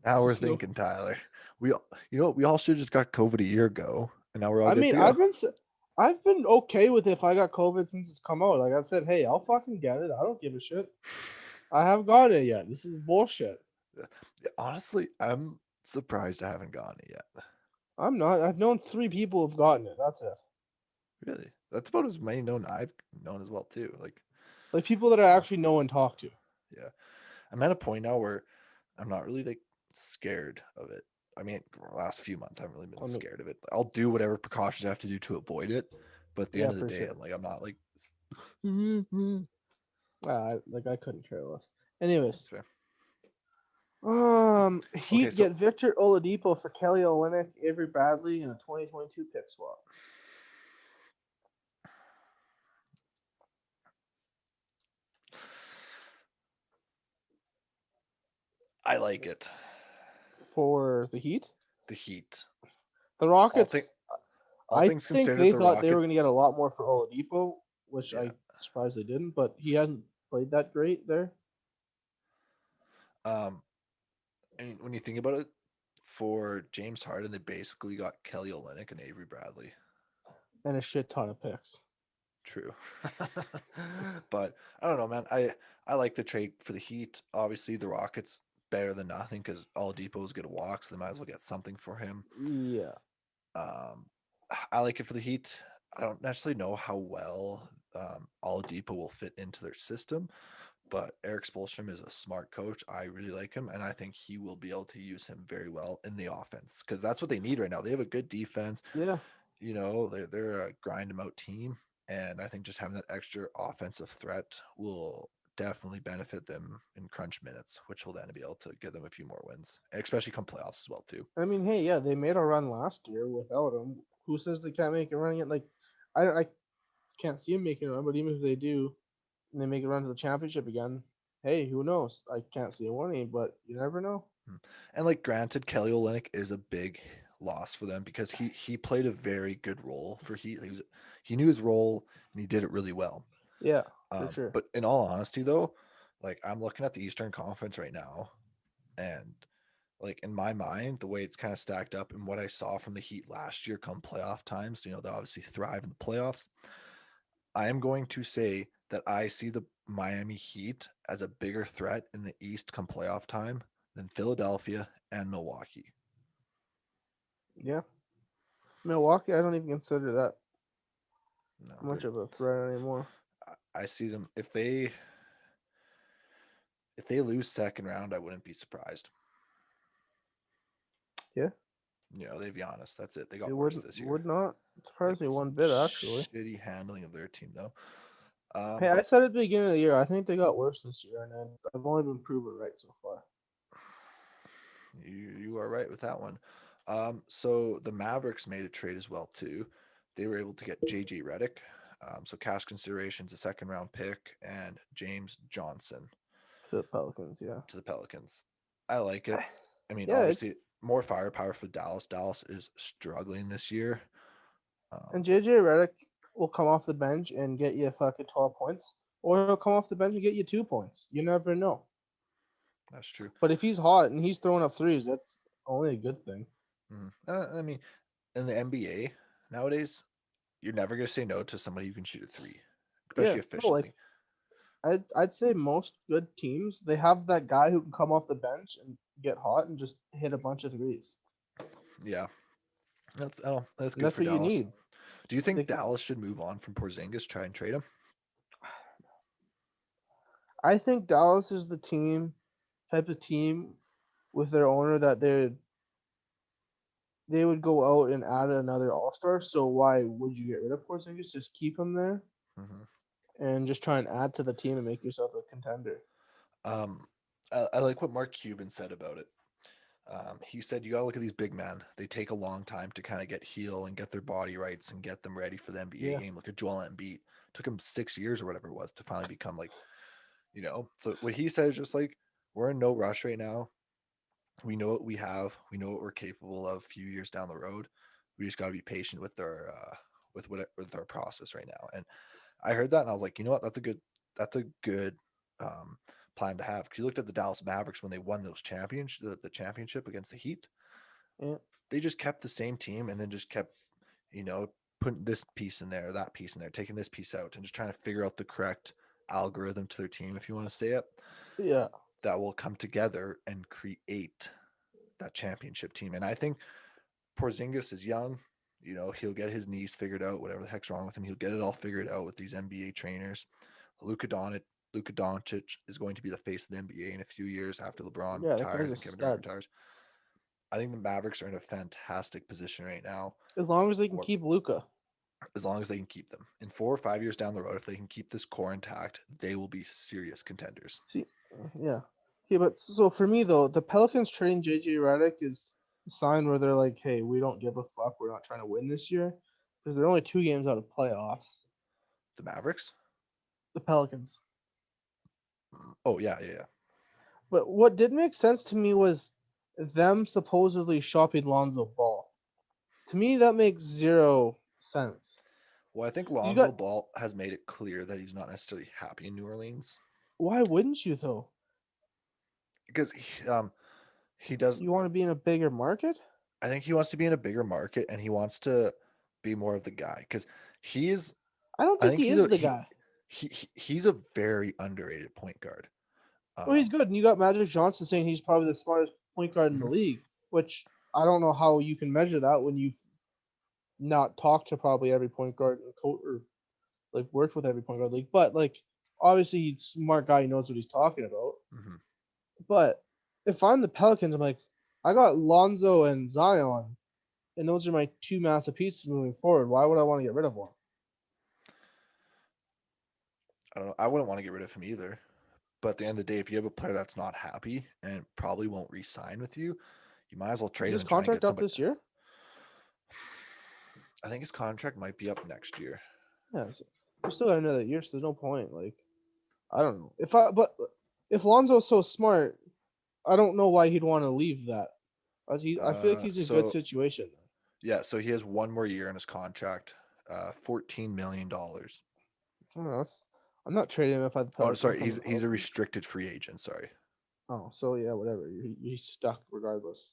A: Now we're
B: So,
A: thinking, Tyler. We all should have just got COVID a year ago, and now we're all
B: I
A: good
B: mean,
A: to go.
B: I've been okay with if I got COVID since it's come out. Like I said, hey, I'll fucking get it. I don't give a shit. I haven't gotten it yet. This is bullshit.
A: Honestly, I'm surprised I haven't gotten it yet.
B: I'm not. I've known 3 people who've gotten it. That's it.
A: Really, that's about as many known I've known as well too.
B: Like people that I actually know and talk to.
A: Yeah, I'm at a point now where I'm not really like scared of it. I mean, last few months I haven't really been
B: I mean,
A: scared of it. I'll do whatever precautions I have to do to avoid it, but at the
B: yeah,
A: end of the
B: for
A: day,
B: sure.
A: I'm not like.
B: I couldn't care less. Anyways,
A: That's fair. Okay,
B: Heat
A: so
B: get Victor Oladipo for Kelly Olynyk, Avery Bradley, and a 2022 pick swap.
A: I like it.
B: For the Heat.
A: The Heat.
B: The
A: All thing,
B: Rockets,
A: all
B: I
A: things
B: think
A: considered,
B: they
A: the
B: thought they were
A: Rocket.
B: going to get a lot more for Oladipo, which
A: Yeah.
B: I surprised they didn't. But he hasn't played that great there,
A: Um, and when you think about it, for James Harden, they basically got Kelly Olynyk and Avery Bradley.
B: and a shit ton of picks.
A: True. But I don't know, man. I like the trade for the Heat. Obviously, the Rockets better than nothing because Oladipo is going to walk, so they might as well get something for him.
B: Yeah,
A: Um, I like it for the Heat. I don't necessarily know how well Oladipo will fit into their system, but Eric Spoelstra is a smart coach. I really like him, and I think he will be able to use him very well in the offense because that's what they need right now. They have a good defense.
B: yeah.
A: They're a grind them out team, and I think just having that extra offensive threat will definitely benefit them in crunch minutes, which will then be able to give them a few more wins, especially come playoffs as well too.
B: I mean, hey, yeah, they made a run last year without him. Who says they can't make a run again? Like, I can't see him making a run, but even if they do, and they make a run to the championship again, hey, who knows? I can't see it winning, but you never know.
A: Mm. And like granted, Kelly Olynyk is a big loss for them because he played a very good role for he knew his role and he did it really well.
B: Yeah, for sure.
A: But in all honesty, though, like I'm looking at the Eastern Conference right now, and like in my mind, the way it's kind of stacked up and what I saw from the Heat last year come playoff times, they obviously thrive in the playoffs. I am going to say that I see the Miami Heat as a bigger threat in the East come playoff time than Philadelphia and Milwaukee.
B: Yeah, Milwaukee, I don't even consider that
A: No,
B: much of a threat anymore.
A: I see them if they lose second round, I wouldn't be surprised.
B: Yeah,
A: They've be honest. That's it. They
B: it
A: got worse this year.
B: would not
A: Like
B: surprise me
A: some
B: one bit actually.
A: shitty handling of their team though.
B: Hey, I
A: But
B: said at the beginning of the year, I think they got worse this year, and I've only been proven right so far.
A: you are right with that one. So the Mavericks made a trade as well too. They were able to get JJ Reddick. So cash considerations, a second round pick, and James Johnson
B: To the Pelicans, yeah.
A: to the Pelicans. I like it. I mean,
B: Yeah, it's
A: obviously more firepower for Dallas. Dallas is struggling this year.
B: and
A: Um,
B: JJ Reddick will come off the bench and get you fucking 12 points, or he'll come off the bench and get you 2 points. You never know.
A: that's true.
B: But if he's hot and he's throwing up threes, that's only a good thing.
A: I mean, in the NBA nowadays, you're never gonna say no to somebody who can shoot a three,
B: Yeah,
A: especially
B: no, like
A: efficiently.
B: I'd say most good teams they have that guy who can come off the bench and get hot and just hit a bunch of threes,
A: Yeah, that's
B: and
A: good
B: that's
A: for
B: what you
A: Dallas.
B: need.
A: Do you
B: They
A: think
B: can.
A: Dallas should move on from Porzingis, try and trade him?
B: I think Dallas is the type of team with their owner that they're they would go out and add another all-star. So why would you get rid of Porzingis? Just keep him there
A: Hmm.
B: and just try and add to the team and make yourself a contender.
A: Um, I like what Mark Cuban said about it. He said you got to look at these big men. They take a long time to kind of get heal and get their body rights and get them ready for the NBA
B: Yeah,
A: game. Look at Joel Embiid. It took him 6 years or whatever it was to finally become like, So what he said is just like we're in no rush right now. We know what we have. We know what we're capable of. A few years down the road, we just got to be patient with with our process right now. And I heard that and I was like, you know what? That's a good um, plan to have. Because you looked at the Dallas Mavericks when they won those the championship against the Heat.
B: yeah,
A: They just kept the same team and then just kept, you know, putting this piece in there, that piece in there, taking this piece out, and just trying to figure out the correct algorithm to their team, if you want to say it,
B: yeah.
A: that will come together and create that championship team. And I think Porzingis is young. He'll get his knees figured out, whatever the heck's wrong with him. He'll get it all figured out with these NBA trainers. Luka Doncic, Luka Doncic is going to be the face of the NBA in a few years after LeBron
B: Yeah, that guy's
A: retires
B: a
A: and Kevin Durant
B: stud.
A: retires. I think the Mavericks are in a fantastic position right now.
B: As long as they can
A: For
B: keep Luca.
A: as long as they can keep them in 4 or 5 years down the road, if they can keep this core intact, they will be serious contenders.
B: See, yeah. Okay, but so for me though, the Pelicans trading JJ Reddick is a sign where they're like, hey, we don't give a fuck. We're not trying to win this year because they're only 2 games out of playoffs.
A: The Mavericks?
B: The Pelicans.
A: Oh yeah, yeah, yeah.
B: But what did make sense to me was them supposedly shopping Lonzo Ball. To me, that makes zero sense.
A: Well, I think
B: You
A: Lonzo
B: got
A: Ball has made it clear that he's not necessarily happy in New Orleans
B: why wouldn't you though?
A: because he does.
B: You want to be in a bigger market?
A: I think he wants to be in a bigger market and he wants to be more of the guy because he is.
B: I don't
A: I
B: think
A: think
B: he
A: he's
B: is
A: a
B: the guy.
A: he's a very underrated point guard.
B: Well, he's
A: Um,
B: good. And you got Magic Johnson saying he's probably the smartest point guard in the
A: mhm.
B: league, which I don't know how you can measure that when you not talked to probably every point guard in the coach or like worked with every point guard league. But like obviously he's a smart guy, he knows what he's talking about.
A: Mhm.
B: But if I'm the Pelicans, I'm like, I got Lonzo and Zion, and those are my two massive pieces moving forward. Why would I want to get rid of one?
A: I don't know. I wouldn't want to get rid of him either. But at the end of the day, if you have a player that's not happy and probably won't re-sign with you, you might as well
B: Is
A: trade him
B: his
A: and try and get
B: contract up
A: somebody.
B: this year?
A: I think his contract might be up next year.
B: Yeah, so we still got another year, so there's no point. Like I don't know but if Lonzo's so smart, I don't know why he'd want to leave that. I feel like he's in a good
A: So
B: situation.
A: yeah, so he has one more year in his contract, $14 million.
B: I don't know, I'm not trading him if
A: Oh,
B: I'm
A: sorry,
B: from the
A: he's a
B: Pelicans.
A: restricted free agent. Sorry,
B: Oh, so yeah, whatever. He's stuck regardless.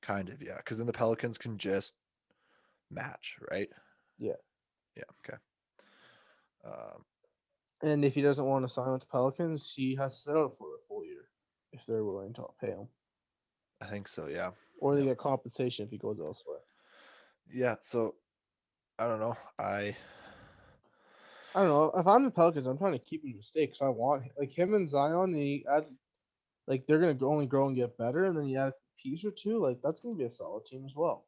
A: kind of yeah, because then the Pelicans can just match, right?
B: Yeah.
A: Yeah, okay. Um,
B: And if he doesn't want to sign with the Pelicans, he has to sit out for a full year if they're willing to pay him,
A: I think so. Yeah,
B: or they
A: yeah,
B: get compensation if he goes elsewhere.
A: yeah. So I don't know.
B: I don't know. If I'm the Pelicans, I'm trying to keep him to stay because I want like him and Zion. And he add like they're gonna only grow and get better, and then you add a piece or two. Like that's gonna be a solid team as well.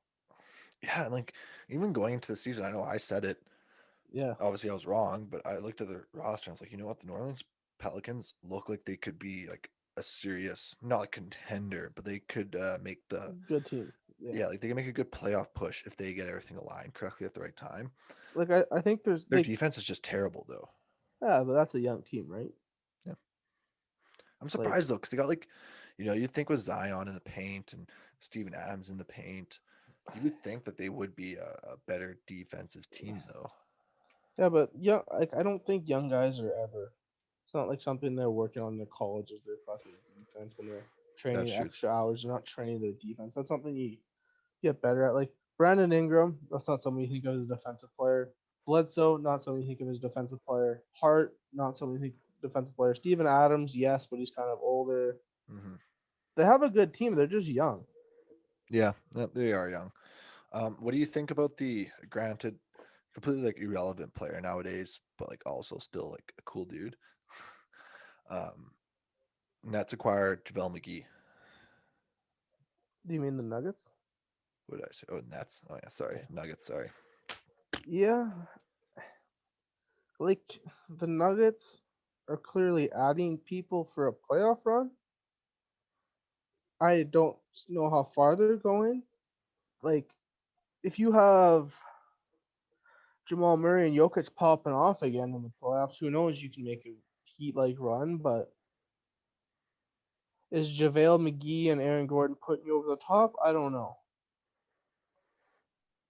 A: Yeah, like even going into the season, I know I said it.
B: Yeah,
A: Obviously, I was wrong, but I looked at the roster and I was like, you know what? The New Orleans Pelicans look like they could be like a serious, not like contender, but they could make
B: good team. Yeah,
A: yeah, like they can make a good playoff push if they get everything aligned correctly at the right time.
B: like I think there's
A: Their
B: like
A: defense is just terrible, though.
B: yeah, but that's a young team, right?
A: Yeah, I'm
B: Like
A: surprised though because they got like, you'd think with Zion in the paint and Steven Adams in the paint, you would think that they would be a better defensive team, though.
B: yeah, but yeah, like I don't think young guys are ever. It's not like something they're working on in their college as their fucking defense when they're
A: That's
B: training
A: true.
B: extra hours. They're not training their defense. That's something you get better at. Like Brandon Ingram, that's not something you think of as a defensive player. Bledsoe, not something you think of as a defensive player. Hart, not something you think defensive player. Steven Adams, yes, but he's kind of older.
A: Hmm.
B: They have a good team. They're just young.
A: Yeah, they are young. What do you think about the granted completely like irrelevant player nowadays, but like also still like a cool dude? Um, Nets acquired JaVale McGee.
B: Do you mean the Nuggets?
A: What did I say? Oh, Nets. Oh yeah, sorry, Nuggets. Sorry.
B: Yeah, like the Nuggets are clearly adding people for a playoff run. I don't know how far they're going. Like, if you have Jamal Murray and Jokic popping off again in the playoffs, who knows? You can make a Heat-like run, but is JaVale McGee and Aaron Gordon putting you over the top? I don't know.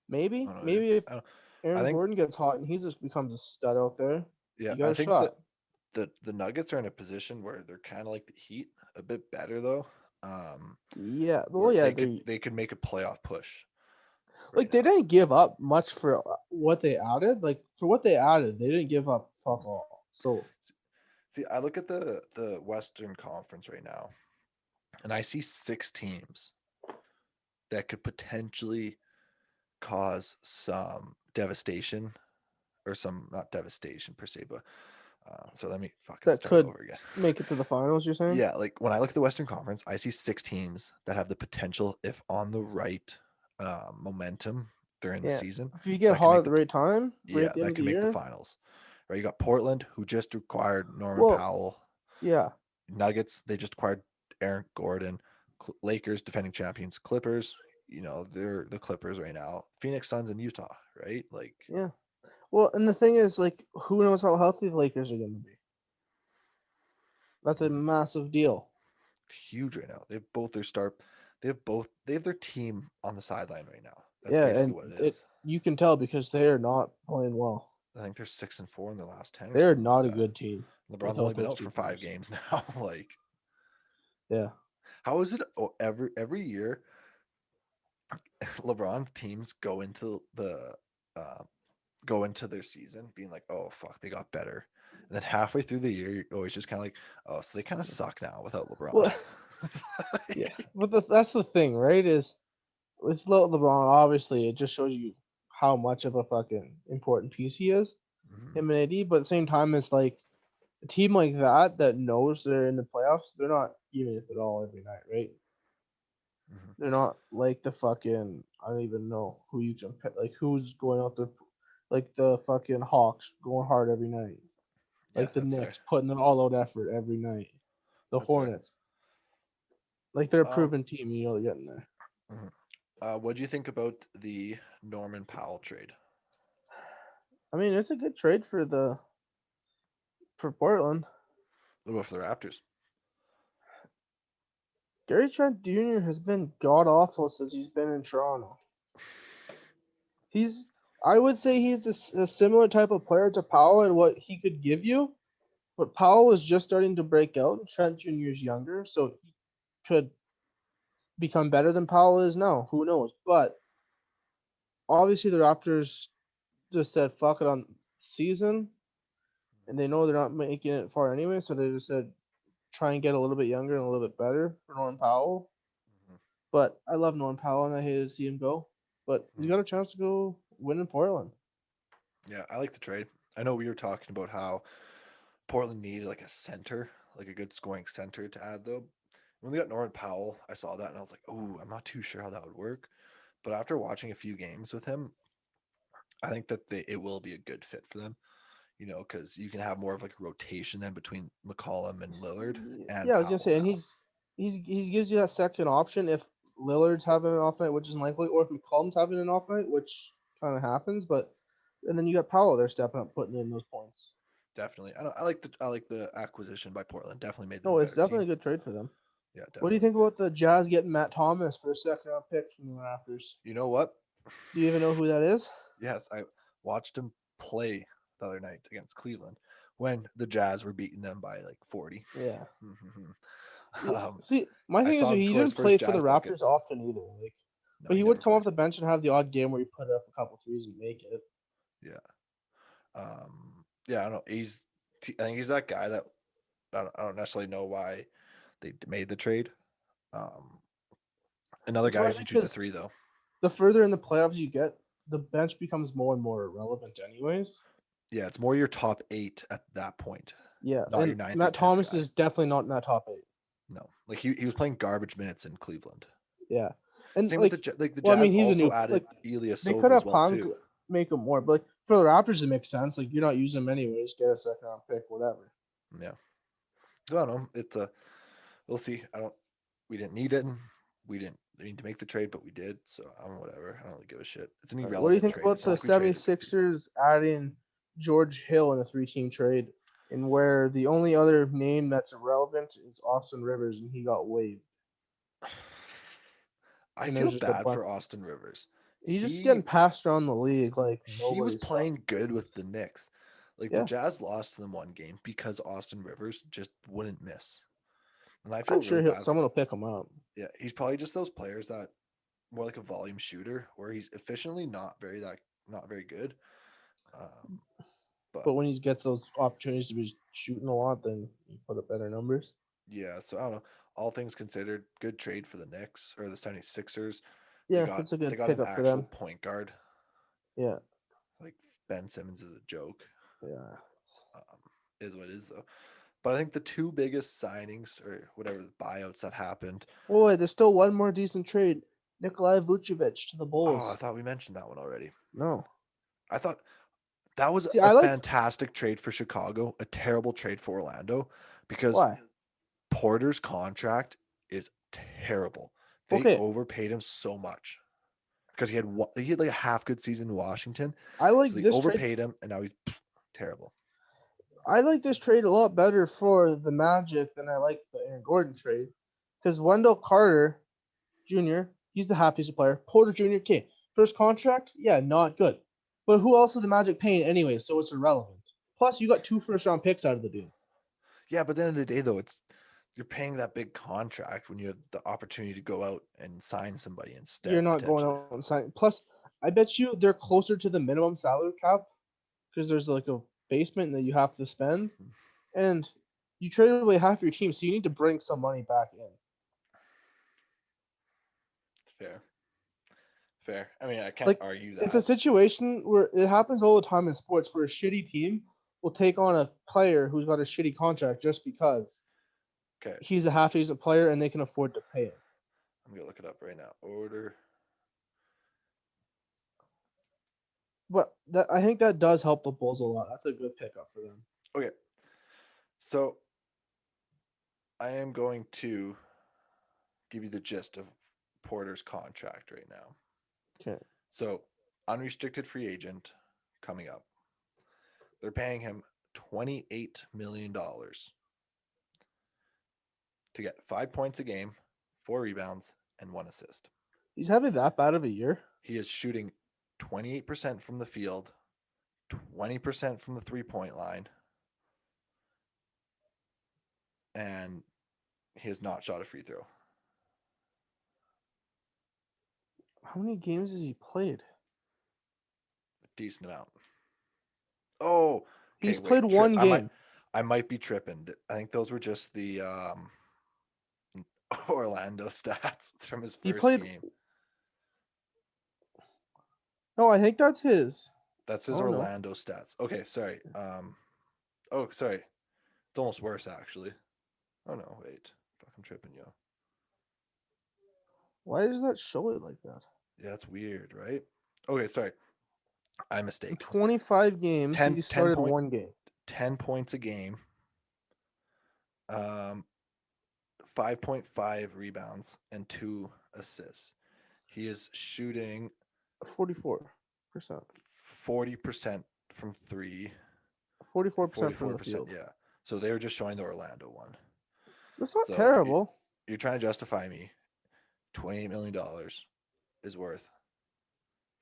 A: I
B: Maybe,
A: don't know.
B: maybe if
A: I don't. I
B: Aaron
A: think.
B: Gordon gets hot and he just becomes a stud out there,
A: Yeah,
B: you got
A: I
B: a
A: think that
B: shot.
A: the Nuggets are in a position where they're kind of like the Heat, a bit better though.
B: Yeah, well,
A: Where
B: yeah,
A: they could make a playoff push right
B: like they
A: now.
B: didn't give up much for what they added. Like for what they added, they didn't give up fuck all. So
A: See, I look at the Western Conference right now, and I see 6 teams that could potentially cause some devastation, or some not devastation per se, but so let me fucking
B: that
A: start
B: could
A: over again.
B: make it to the finals. You're saying?
A: Yeah, like when I look at the Western Conference, I see 6 teams that have the potential, if on the right momentum during the
B: Yeah.
A: season,
B: If you get
A: that can
B: hot
A: make
B: at the right time, right
A: yeah,
B: at the end
A: that
B: of the
A: can make the
B: year.
A: finals. Right, you got Portland, who just acquired Norman
B: Well,
A: Powell.
B: yeah.
A: Nuggets, they just acquired Aaron Gordon. Lakers, defending champions. Clippers, they're the Clippers right now. Phoenix Suns and Utah, right? Like
B: Yeah. Well, and the thing is, like, who knows how healthy the Lakers are going to be? That's a massive deal.
A: huge right now. They have both their start. They have their team on the sideline right now. That's
B: Yeah,
A: basically
B: and
A: what it
B: it
A: is.
B: you can tell because they are not playing well.
A: I think they're 6-4 in their last 10 or
B: They are
A: something like
B: not a
A: that.
B: good team
A: LeBron's only
B: without
A: been
B: those
A: out
B: two
A: for 5 games
B: players.
A: now. Like,
B: Yeah.
A: how is it every year LeBron teams uh, go into their season being like, oh fuck, they got better, and then halfway through the year, you're always just kind of like, oh, so they kind of suck now without LeBron.
B: Well, yeah. But that's the thing, right? Is with LeBron, obviously, it just shows you how much of a fucking important piece he is,
A: Mhm,
B: him and AD. But at the same time, it's like a team like that knows they're in the playoffs. They're not even it at all every night, right?
A: mhm.
B: They're not like the fucking I don't even know who you can pick, like who's going out there, like the fucking Hawks going hard every night,
A: Yeah,
B: like the
A: that's fair.
B: Knicks putting an all out effort every night, the
A: That's fair.
B: Hornets, like they're a
A: Um,
B: proven team. You know they're getting there.
A: mhm. What do you think about the Norman Powell trade?
B: I mean, it's a good trade for Portland.
A: What about for the Raptors?
B: Gary Trent Jr. has been god awful since he's been in Toronto. He's I would say he's a similar type of player to Powell and what he could give you. But Powell was just starting to break out, and Trent Jr. is younger, so he could become better than Powell is now. Who knows? But obviously, the Raptors just said fuck it on season, and they know they're not making it far anyway, so they just said try and get a little bit younger and a little bit better for Norman Powell.
A: Mhm,
B: But I love Norman Powell, and I hated to see him go. But he's
A: mhm.
B: got a chance to go win in Portland.
A: Yeah, I like the trade. I know we were talking about how Portland needed like a center, like a good scoring center to add though. When they got Norman Powell, I saw that and I was like, oh, I'm not too sure how that would work. But after watching a few games with him, I think that it will be a good fit for them. Because you can have more of like a rotation then between McCollum and Lillard and
B: Yeah, I was gonna
A: Powell
B: say, and
A: now.
B: he gives you that second option if Lillard's having an off night, which is likely, or if McCollum's having an off night, which kind of happens. But and then you got Powell there stepping up, putting in those points.
A: Definitely, I like the acquisition by Portland. Definitely made them a
B: No, it's
A: better
B: definitely
A: team.
B: a good trade for them.
A: Yeah,
B: What do you
A: definitely.
B: think about the Jazz getting Matt Thomas for a second round pick from the Raptors?
A: You know what?
B: Do you even know who that is?
A: Yes, I watched him play the other night against Cleveland when the Jazz were beating them by like 40.
B: Yeah. Yeah.
A: um,
B: See, my
A: I
B: thing is
A: saw him
B: he
A: score his
B: didn't play
A: first
B: for the
A: Jazz bucket.
B: Raptors often either. Like,
A: No,
B: but
A: he
B: he
A: never
B: would come off
A: played.
B: the bench and have the odd game where he put up a couple threes and make it.
A: Yeah. Yeah, I don't know. I think he's that guy that I don't necessarily know why they made the trade. Um, Another guy who
B: Especially
A: can shoot the
B: because
A: three though.
B: the further in the playoffs you get, the bench becomes more and more irrelevant, anyways.
A: Yeah, it's more your top 8 at that point,
B: Yeah,
A: not your
B: and
A: ninth or
B: Matt
A: 10th
B: Thomas
A: guy.
B: is definitely not in that top eight.
A: No, like he was playing garbage minutes in Cleveland.
B: Yeah, And
A: Same with
B: like,
A: the the
B: well, I
A: Jazz
B: mean, he's a
A: also
B: new
A: added
B: like they
A: Ilyasova
B: could
A: as
B: have
A: well
B: planned
A: too.
B: to make him more, but like for the Raptors, it makes sense. Like you're not using him anyways. Get a second round pick, whatever.
A: Yeah. So I don't know. It's a we'll see. We didn't need it. We didn't need to make the trade, but we did. So I'm whatever. I don't really give a shit. It's an
B: All right, what do you
A: irrelevant
B: think
A: trade.
B: about
A: It's not
B: the
A: like we traded for people.
B: 76ers adding George Hill in a 3-team trade, and where the only other name that's irrelevant is Austin Rivers, and he got waived.
A: I
B: And
A: feel
B: there's just a
A: bad
B: bunch.
A: for Austin Rivers.
B: He's just
A: He
B: getting passed around the league like
A: he was
B: nobody's
A: playing
B: fucking
A: good with
B: business.
A: the Knicks. Like the
B: Yeah,
A: Jazz lost to them one game because Austin Rivers just wouldn't miss. And I
B: I'm
A: feel
B: sure
A: really bad for
B: someone will pick him up.
A: yeah, he's probably just those players that more like a volume shooter where he's efficiently not very good. Um, but
B: But when he gets those opportunities to be shooting a lot, then you put up better numbers.
A: yeah, so I don't know. All things considered, good trade for the Knicks or the 76ers.
B: Yeah, that's a
A: They
B: good
A: got an
B: pickup for
A: actual
B: them.
A: point guard.
B: Yeah,
A: Like Ben Simmons is a joke.
B: yeah.
A: Um, is what it is though. But I think the two biggest signings or whatever the buyouts that happened.
B: Boy, there's still one more decent trade. Nikolai Vucevic to the
A: Oh, I
B: Bulls.
A: thought we mentioned that one already.
B: No.
A: I thought that was
B: See,
A: a
B: I like
A: fantastic trade for Chicago, a terrible trade for Orlando because
B: why.
A: Porter's contract is terrible. They
B: Okay,
A: overpaid him so much because he had like a half good season in Washington,
B: I
A: so
B: like
A: they
B: this trade.
A: overpaid him, and now he's terrible.
B: I like this trade a lot better for the Magic than I like the Aaron Gordon trade, because Wendell Carter Jr. He's the happiest player. Porter Jr. Okay, first contract, yeah, not good, but who else are the Magic paying anyway? So it's irrelevant. Plus, you got 2 first-round picks out of the deal.
A: Yeah, but at the end of the day, though, you're paying that big contract when you have the opportunity to go out and sign somebody
B: You're
A: instead
B: not going
A: potentially.
B: out and signing. Plus, I bet you they're closer to the minimum salary cap because there's like a basement that you have to spend, and you traded away half your team, so you need to bring some money back in.
A: Fair, fair. I mean, I can't
B: Like
A: argue
B: it's a
A: that.
B: situation where it happens all the time in sports where a shitty team will take on a player who's got a shitty contract just because
A: Okay,
B: he's a half decent player and they can afford to pay him.
A: I'm gonna look it up right now. Order.
B: But that I think that does help the Bulls a lot. That's a good pickup for them.
A: Okay, so I am going to give you the gist of Porter's contract right now.
B: Okay.
A: So, unrestricted free agent coming up. They're paying him $28 million to get 5 points a game, 4 rebounds, and 1 assist.
B: He's having that bad of a year.
A: He is shooting 28% from the field, 20% from the 3 point line, and he has not shot a free throw.
B: How many games has he played?
A: A decent amount. Oh, okay,
B: He's played
A: wait, trip.
B: one game.
A: I might be tripping. I think those were just the Orlando stats from his
B: He
A: first
B: played.
A: game.
B: No, I think that's his.
A: That's his
B: Oh no.
A: Orlando stats. Okay, sorry. Oh, sorry. It's almost worse actually. Oh no, wait. Fuck, I'm tripping, yo.
B: Why does that show it like that?
A: Yeah, that's weird, right? Okay, sorry. I
B: In
A: mistake.
B: 25 games,
A: 10,
B: he
A: 10
B: started
A: point,
B: one game.
A: 10 points a game. 5.5 rebounds and 2 assists. He is shooting
B: 44%.
A: 40% from three,
B: 44% from the
A: 44%.
B: field.
A: Yeah. So they were just showing the Orlando one.
B: That's not
A: So
B: terrible.
A: you're trying to justify me $28 million is worth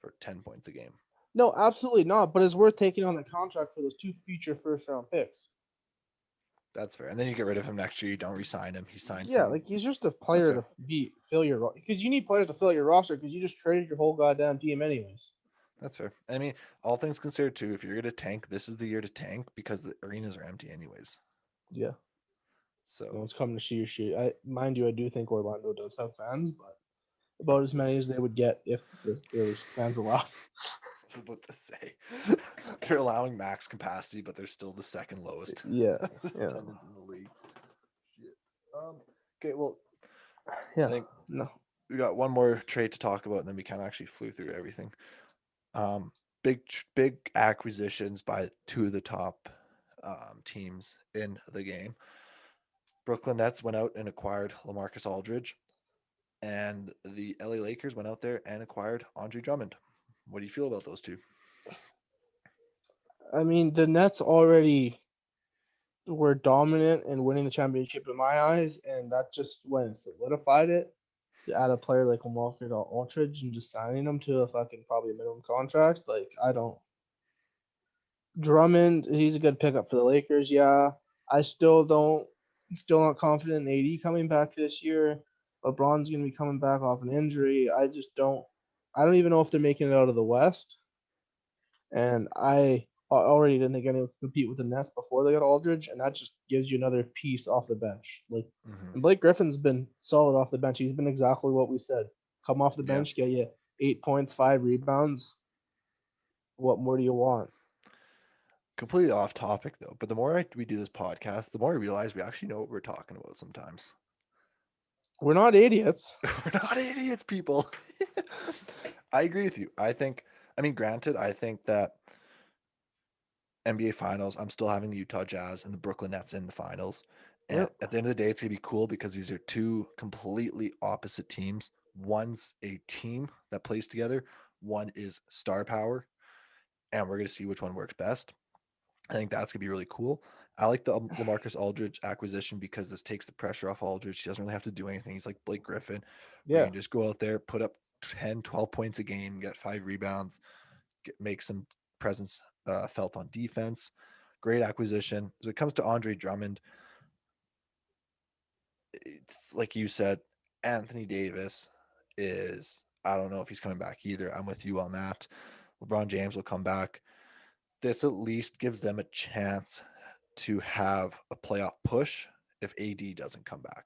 A: for 10 points a game.
B: No, absolutely not. But it's worth taking on the contract for those 2 future first-round picks.
A: That's fair. And then you get rid of him next year. You don't re-sign him. He signs
B: Yeah,
A: some.
B: like he's just a
A: That's
B: player
A: fair.
B: to fill your because you need players to fill your roster because you just traded your whole goddamn team anyways.
A: That's fair. I mean, all things considered, too, if you're going to tank, this is the year to tank because the arenas are empty anyways.
B: Yeah, no
A: So,
B: one's coming to see your shit. Mind you, I do think Orlando does have fans, but about as many as they would get if there was fans allowed.
A: I was about to say they're allowing max capacity, but they're still the second lowest
B: Yeah, yeah,
A: attendance in the league. Shit. Okay, well, I
B: yeah.
A: think
B: No,
A: we got one more trade to talk about, and then we kind of actually flew through everything. Um, big acquisitions by two of the top teams in the game. Brooklyn Nets went out and acquired LaMarcus Aldridge, and the LA Lakers went out there and acquired Andre Drummond. What do you feel about those two?
B: I mean, the Nets already were dominant and winning the championship in my eyes, and that just went and solidified it. To add a player like LaMarcus Aldridge and just signing him to a fucking probably a minimum contract, like I don't. Drummond, he's a good pickup for the Lakers. Yeah, I still don't, still not confident in AD coming back this year. LeBron's gonna be coming back off an injury. I just don't. I don't even know if they're making it out of the West. And I already didn't think anyone could compete with the Nets before they got Aldridge, and that just gives you another piece off the bench. Like,
A: Mm-hmm.
B: and Blake Griffin's been solid off the bench. He's been exactly what we said. Come off the
A: Yeah.
B: bench, get you 8 points, 5 rebounds. What more do you want?
A: Completely off topic though, but the more we do this podcast, the more I realize we actually know what we're talking about sometimes.
B: We're not idiots.
A: We're not idiots, people. I agree with you. I mean, granted, I think that NBA Finals, I'm still having the Utah Jazz and the Brooklyn Nets in the finals. And
B: Yep.
A: at the end of the day, it's going to be cool because these are two completely opposite teams. One's a team that plays together, one is star power, and we're going to see which one works best. I think that's going to be really cool. I like the LaMarcus Aldridge acquisition because this takes the pressure off Aldridge. He doesn't really have to do anything. He's like Blake Griffin, where he
B: Yeah.
A: can just go out there, put up 10, 12 points a game, get 5 rebounds, make some presence felt on defense. Great acquisition. As it comes to Andre Drummond, it's like you said, Anthony Davis is, I don't know if he's coming back either. I'm with you on that. LeBron James will come back. This at least gives them a chance to have a playoff push if AD doesn't come back.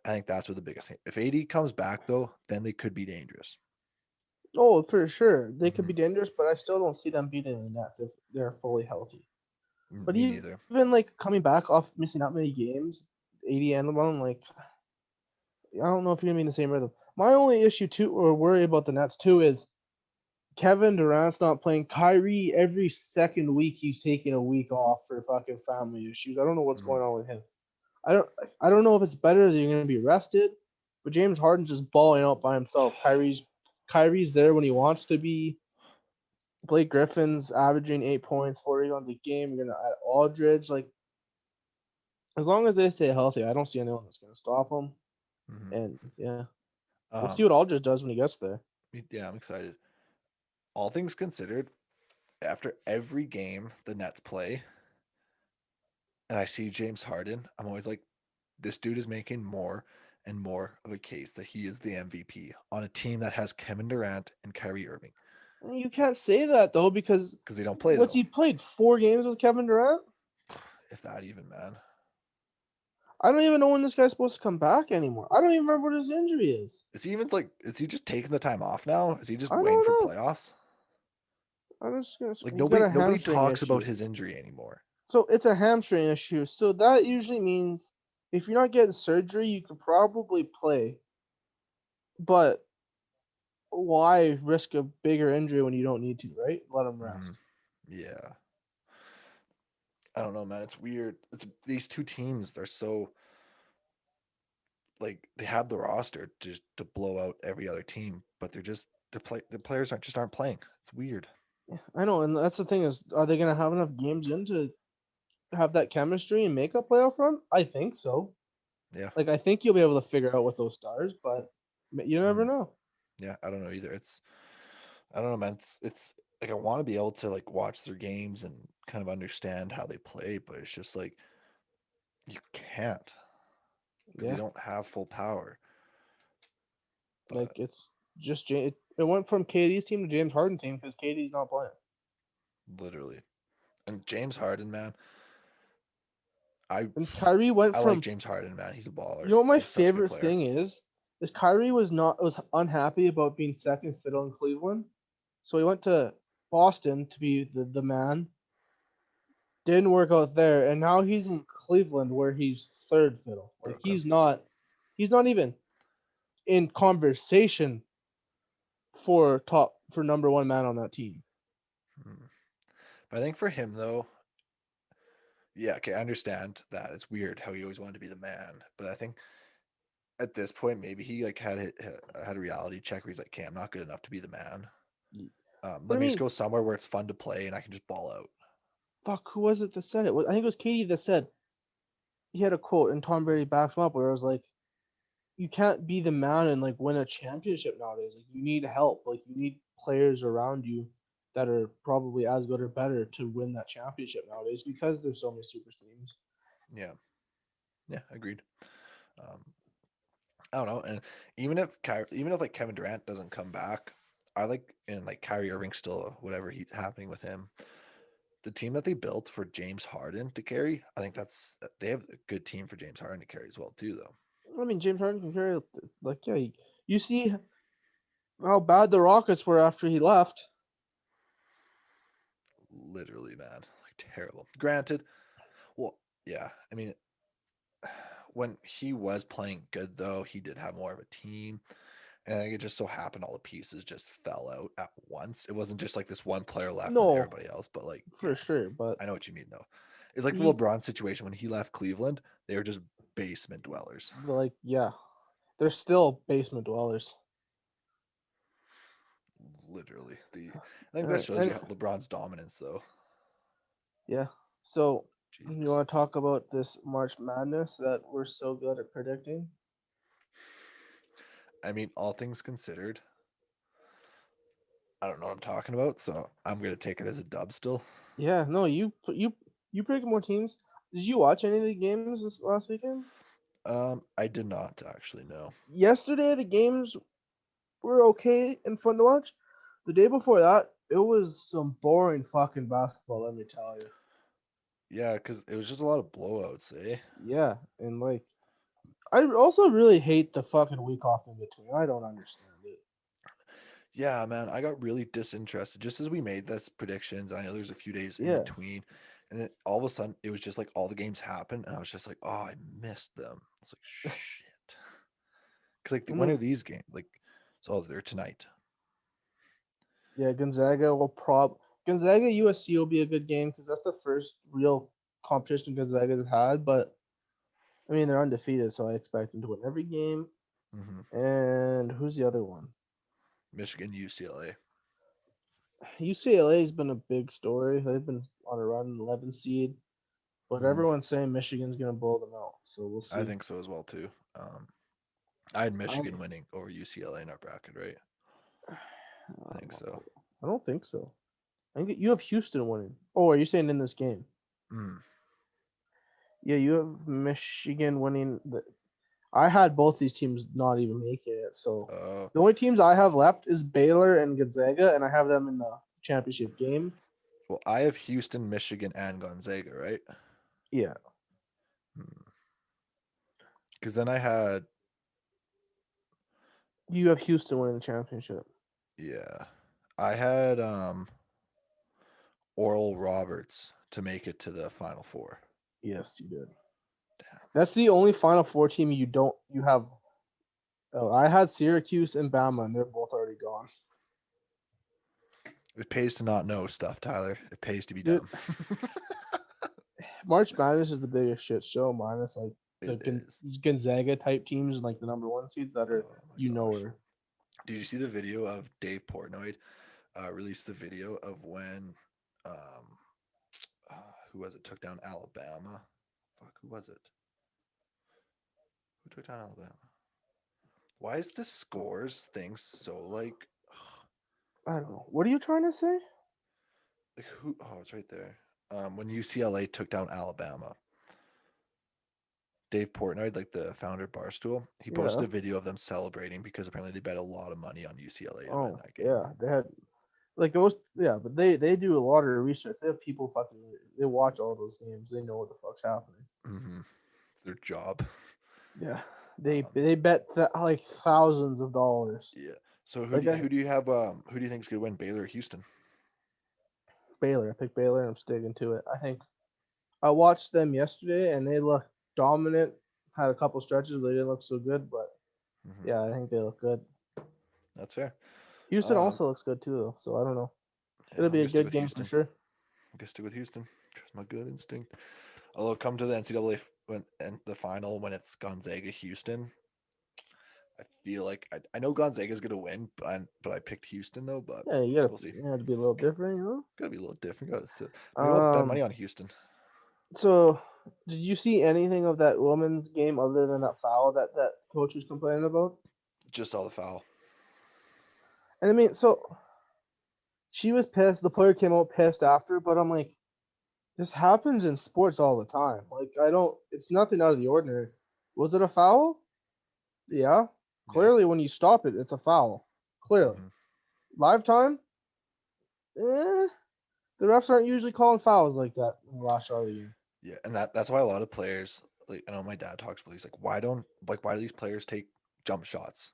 A: I think that's what the biggest thing. If AD comes back though, then they could be dangerous.
B: Oh, for sure. They could
A: Mm-hmm.
B: be dangerous, but I still don't see them beating the Nets if they're fully healthy. But
A: Me
B: even
A: neither.
B: like coming back off missing that many games, 80 and LeBron, like I don't know if you're gonna be in the same rhythm. My only issue too, or worry about the Nets too, is Kevin Durant's not playing. Kyrie every second week he's taking a week off for fucking family issues. I don't know what's
A: Mm-hmm.
B: going on with him. I don't I don't know if it's better that you're gonna be rested, but James Harden's just balling out by himself. Kyrie's there when he wants to be. Blake Griffin's averaging 8 points, 40 a game. You're gonna add Aldridge. Like as long as they stay healthy, I don't see anyone that's gonna stop them.
A: Mm-hmm.
B: And yeah, we'll see
A: Um,
B: what Aldridge does when he gets there.
A: yeah, I'm excited. All things considered, after every game the Nets play, and I see James Harden, I'm always like, this dude is making more and more of a case that he is the MVP on a team that has Kevin Durant and Kyrie Irving
B: You can't say that though because
A: because they don't play
B: what's
A: though.
B: he played 4 games with Kevin Durant?
A: If that even, man.
B: I don't even know when this guy's supposed to come back anymore. I don't even remember what his injury is.
A: Is he even like? Is he just taking the time off now? Is he just
B: I
A: waiting
B: don't
A: for
B: know.
A: playoffs?
B: I'm just gonna.
A: Like
B: He's got a
A: nobody
B: hamstring
A: talks about
B: issue.
A: his injury anymore.
B: So it's a hamstring issue. So that usually means if you're not getting surgery, you could probably play. But why risk a bigger injury when you don't need to, right? Let him
A: Mm-hmm.
B: rest.
A: Yeah, I don't know, man. It's weird. It's these two teams. They're so like they have the roster to blow out every other team, but the players aren't playing. It's weird.
B: Yeah, I know, and that's the thing is, are they gonna have enough games in to have that chemistry and make a playoff run? I think so.
A: Yeah.
B: Like I think you'll be able to figure out with those stars, but you never
A: Mm.
B: know.
A: Yeah, I don't know either. I don't know, man. It's like I want to be able to like watch their games and kind of understand how they play, but it's just like you can't because they
B: Yeah,
A: don't have full power. But
B: like it's just it went from KD's team to James Harden team because KD's not playing.
A: literally, and James Harden, man, I
B: And Kyrie went
A: I like
B: from
A: James Harden, man. He's a
B: you
A: baller.
B: know what my
A: He's such a good
B: favorite
A: player.
B: thing is Kyrie was unhappy about being second fiddle in Cleveland, so he went to Boston to be the man. Didn't work out there, and now he's in Cleveland where he's third fiddle. Like
A: Brooklyn.
B: he's not even. in conversation for number one man on that team.
A: Hmm. But I think for him though, yeah, okay, I understand that it's weird how he always wanted to be the man, but I think at this point maybe he like had a reality check where he's like, okay, I'm not good enough to be the man.
B: But
A: Let
B: I
A: me just
B: mean,
A: go somewhere where it's fun to play and I can just ball out.
B: fuck, who was it that said it? I think it was Katie that said he had a quote, and Tom Brady backed him up, where it was like, "You can't be the man and like win a championship nowadays. Like you need help. Like you need players around you that are probably as good or better to win that championship nowadays because there's so many super teams."
A: Yeah, yeah, agreed. Um, I don't know, and even if like Kevin Durant doesn't come back, I like and like Kyrie Irving still whatever he's happening with him. The team that they built for James Harden to carry, I think they have a good team for James Harden to carry as well too, though.
B: I mean, James Harden can carry like yeah. You see how bad the Rockets were after he left.
A: Literally, man, like terrible. Granted, well, yeah, I mean, when he was playing good though, he did have more of a team. And I think it just so happened all the pieces just fell out at once. It wasn't just like this one player left and
B: No,
A: everybody else, but like,
B: for
A: yeah,
B: sure, but
A: I know what you mean though. It's like the
B: he
A: LeBron situation when he left Cleveland, they were just basement dwellers.
B: like yeah, they're still basement dwellers.
A: Literally. I think
B: All
A: that
B: right,
A: shows you
B: and
A: LeBron's dominance though.
B: yeah. So you
A: Jesus.
B: want to talk about this March Madness that we're so good at predicting?
A: I mean, all things considered, I don't know what I'm talking about, so I'm gonna take it as a dub still.
B: Yeah, no, you picked more teams. Did you watch any of the games this last weekend?
A: I did not actually know.
B: Yesterday the games were okay and fun to watch. The day before that, it was some boring fucking basketball, let me tell you.
A: Yeah, because it was just a lot of blowouts, eh?
B: Yeah, and like I also really hate the fucking week off in between. I don't understand it.
A: Yeah, man, I got really disinterested just as we made this predictions. I know there's a few days in
B: Yeah.
A: between, and then all of a sudden it was just like all the games happened, and I was just like, oh, I missed them. It's like shit. Because like
B: I
A: when are
B: mean,
A: these games? Like, so they're tonight.
B: yeah, Gonzaga USC will be a good game because that's the first real competition Gonzaga's had. But I mean, they're undefeated, so I expect them to win every game.
A: Hmm.
B: And who's the other one?
A: Michigan, UCLA.
B: UCLA's been a big story. They've been on a run, 11 seed, but
A: Mm,
B: everyone's saying Michigan's gonna blow them out. So we'll
A: I
B: see.
A: think so as well too. I had
B: I
A: Michigan winning over UCLA in our bracket, right? I think so.
B: I don't think so. I think you have Houston winning. Oh, are you saying in this game?
A: Mm.
B: Yeah, you have Michigan winning. I had both these teams not even making it. So
A: Uh,
B: the only teams I have left is Baylor and Gonzaga, and I have them in the championship game.
A: well, I have Houston, Michigan, and Gonzaga, right?
B: Yeah,
A: Because then I had,
B: you have Houston winning the championship.
A: yeah, I had Oral Roberts to make it to the Final Four.
B: Yes, you did.
A: Damn.
B: That's the only Final Four team you have. Oh, I had Syracuse and Bama, and they're both already gone.
A: It pays to not know stuff, Tyler. It pays to be
B: Dude,
A: dumb.
B: March Madness is the biggest shit show, minus like the
A: It is.
B: Gonzaga type teams and like the number one seeds that are
A: Oh my gosh.
B: are.
A: Did you see the video of Dave Portnoy released the video of when um, who was it took down Alabama? Fuck, who was it? Who took down Alabama? Why is the scores thing so
B: I don't know. What are you trying to say?
A: like who? Oh, it's right there. When UCLA took down Alabama, Dave Portnoy, like the founder of Barstool, he
B: Yeah.
A: posted a video of them celebrating because apparently they bet a lot of money on UCLA to win
B: Oh
A: that game.
B: yeah, they had like it was yeah, but they do a lot of research. They have people fucking they watch all those games. They know what the fuck's happening.
A: Mm-hmm. Their job.
B: Yeah,
A: Um,
B: they bet like thousands of dollars.
A: yeah. So
B: Like
A: who do you have? Who do you think is going to win, Baylor or Houston?
B: Baylor, I picked Baylor, and I'm sticking to it. I think I watched them yesterday, and they looked dominant. Had a couple stretches where they didn't look so good, but Yeah, I think they look good.
A: That's fair.
B: Houston
A: Um,
B: also looks good too, though. So I don't know.
A: yeah,
B: It'll
A: I'm
B: be a
A: gonna stick
B: good
A: with
B: game for
A: Houston.
B: sure.
A: I'm gonna stick with Houston. Trust my good instinct. Although come to the NCAA when and the final when it's Gonzaga Houston, I feel like I know Gonzaga's gonna win, but I picked Houston though. But
B: Yeah,
A: we'll see.
B: you have to be a little different, you know.
A: Gotta be a little different. Maybe I'll bet money
B: Um.
A: on Houston.
B: So, did you see anything of that women's game other than that foul that coach was complaining about?
A: Just saw the foul.
B: And I mean, so she was pissed. The player came out pissed after, but I'm like, this happens in sports all the time. Like, I don't. It's nothing out of the ordinary. Was it a foul? Yeah.
A: Yeah.
B: Clearly, when you stop it, it's a foul. Clearly,
A: hmm
B: live time. Eh, the refs aren't usually calling fouls like that in the last shot of the game.
A: Yeah, and that's why a lot of players like I know my dad talks about. He's like, why do these players take jump shots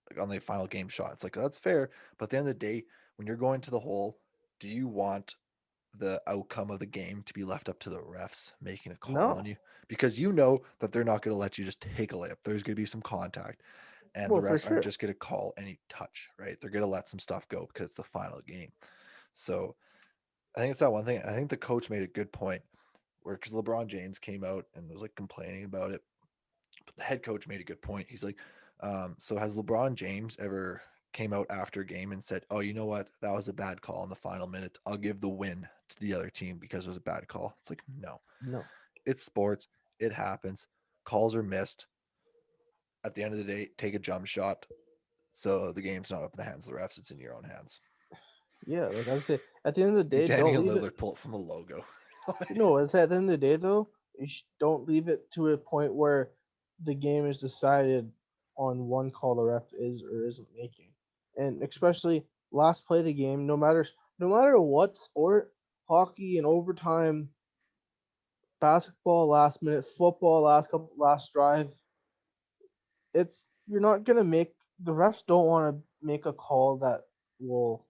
A: like on the final game shots? Like that's fair, but at the end of the day, when you're going to the hole, do you want the outcome of the game to be left up to the refs making a call on
B: No.
A: you? Because you know that they're not going to let you just take a layup. There's going to be some contact, and the
B: Well, for
A: refs aren't
B: sure.
A: just going to call any touch, right? They're going to let some stuff go because it's the final game. So I think it's that one thing. I think the coach made a good point where because LeBron James came out and was like complaining about it, but the head coach made a good point. He's like, so has LeBron James ever came out after a game and said, "Oh, you know what? That was a bad call in the final minute. I'll give the win to the other team because it was a bad call." It's like, no,
B: No.
A: it's sports. It happens. Calls are missed. At the end of the day, take a jump shot. So the game's not up in the hands of the refs; it's in your own hands.
B: Yeah, like I said, at the end of the
A: You're
B: day, don't
A: Daniel
B: leave it.
A: Lillard. Pull it from the logo.
B: No, it's at the end of the day though. Don't leave it to a point where the game is decided on one call the ref is or isn't making, and especially last play of the game. No matter what sport, hockey and overtime, basketball last minute, football last drive. It's you're not gonna make the refs don't want to make a call that will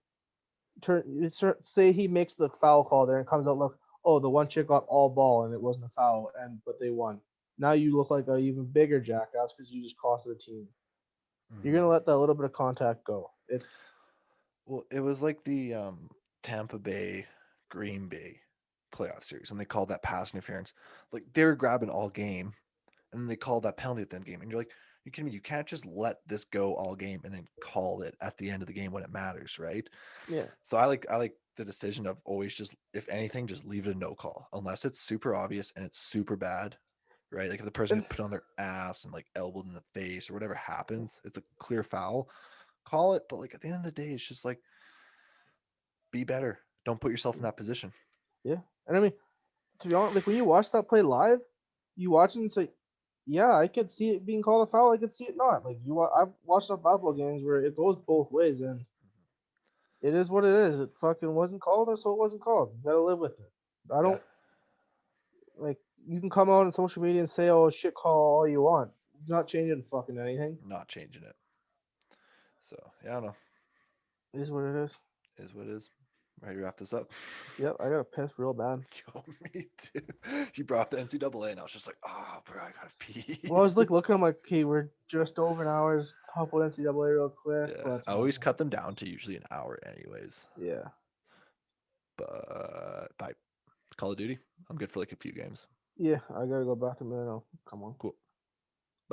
B: say he makes the foul call there and comes out look, oh, the one chick got all ball and it wasn't a foul and but they won. Now you look like a even bigger jackass because you just cost the team. You're
A: Mhm.
B: gonna let that little bit of contact go. It's
A: Well, it was like the Tampa Bay Green Bay playoff series when they called that pass interference. Like they were grabbing all game, and then they called that penalty at the end of the game, and you're like, you kidding me? You can't just let this go all game and then call it at the end of the game when it matters, right?
B: yeah.
A: So I like the decision of always just if anything, just leave it a no call unless it's super obvious and it's super bad. Right, like if the person
B: And
A: gets put on their ass and like elbowed in the face or whatever happens, it's a clear foul. Call it, but like at the end of the day, it's just like be better. Don't put yourself in that position.
B: yeah. And I mean, to be honest, like when you watch that play live, you watch it and say, yeah, I could see it being called a foul. I could see it not. Like I've watched some basketball games where it goes both ways, and it is what it is. It fucking wasn't called, or so it wasn't called. You gotta live with it. I
A: Yeah,
B: don't like you can come out on social media and say, "Oh, shit, call all you want." It's not changing fucking anything.
A: not changing it. So yeah, I don't know.
B: It is what it is.
A: Is what it is. Ready to wrap this up?
B: Yep, I got piss real bad.
A: Yo, me too. You brought up the NCAA, and I was just like, oh, bro, I gotta pee.
B: Well, I was like looking. I'm like, okay, we're just over an hour. Just couple NCAA real quick.
A: Yeah,
B: Let's
A: I
B: move
A: always
B: on.
A: cut them down to usually an hour, anyways.
B: Yeah,
A: But bye. Call of Duty. I'm good for like a few games.
B: yeah. I gotta go back to Milano. Come on.
A: Cool.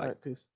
B: All
A: Bye.
B: right, peace.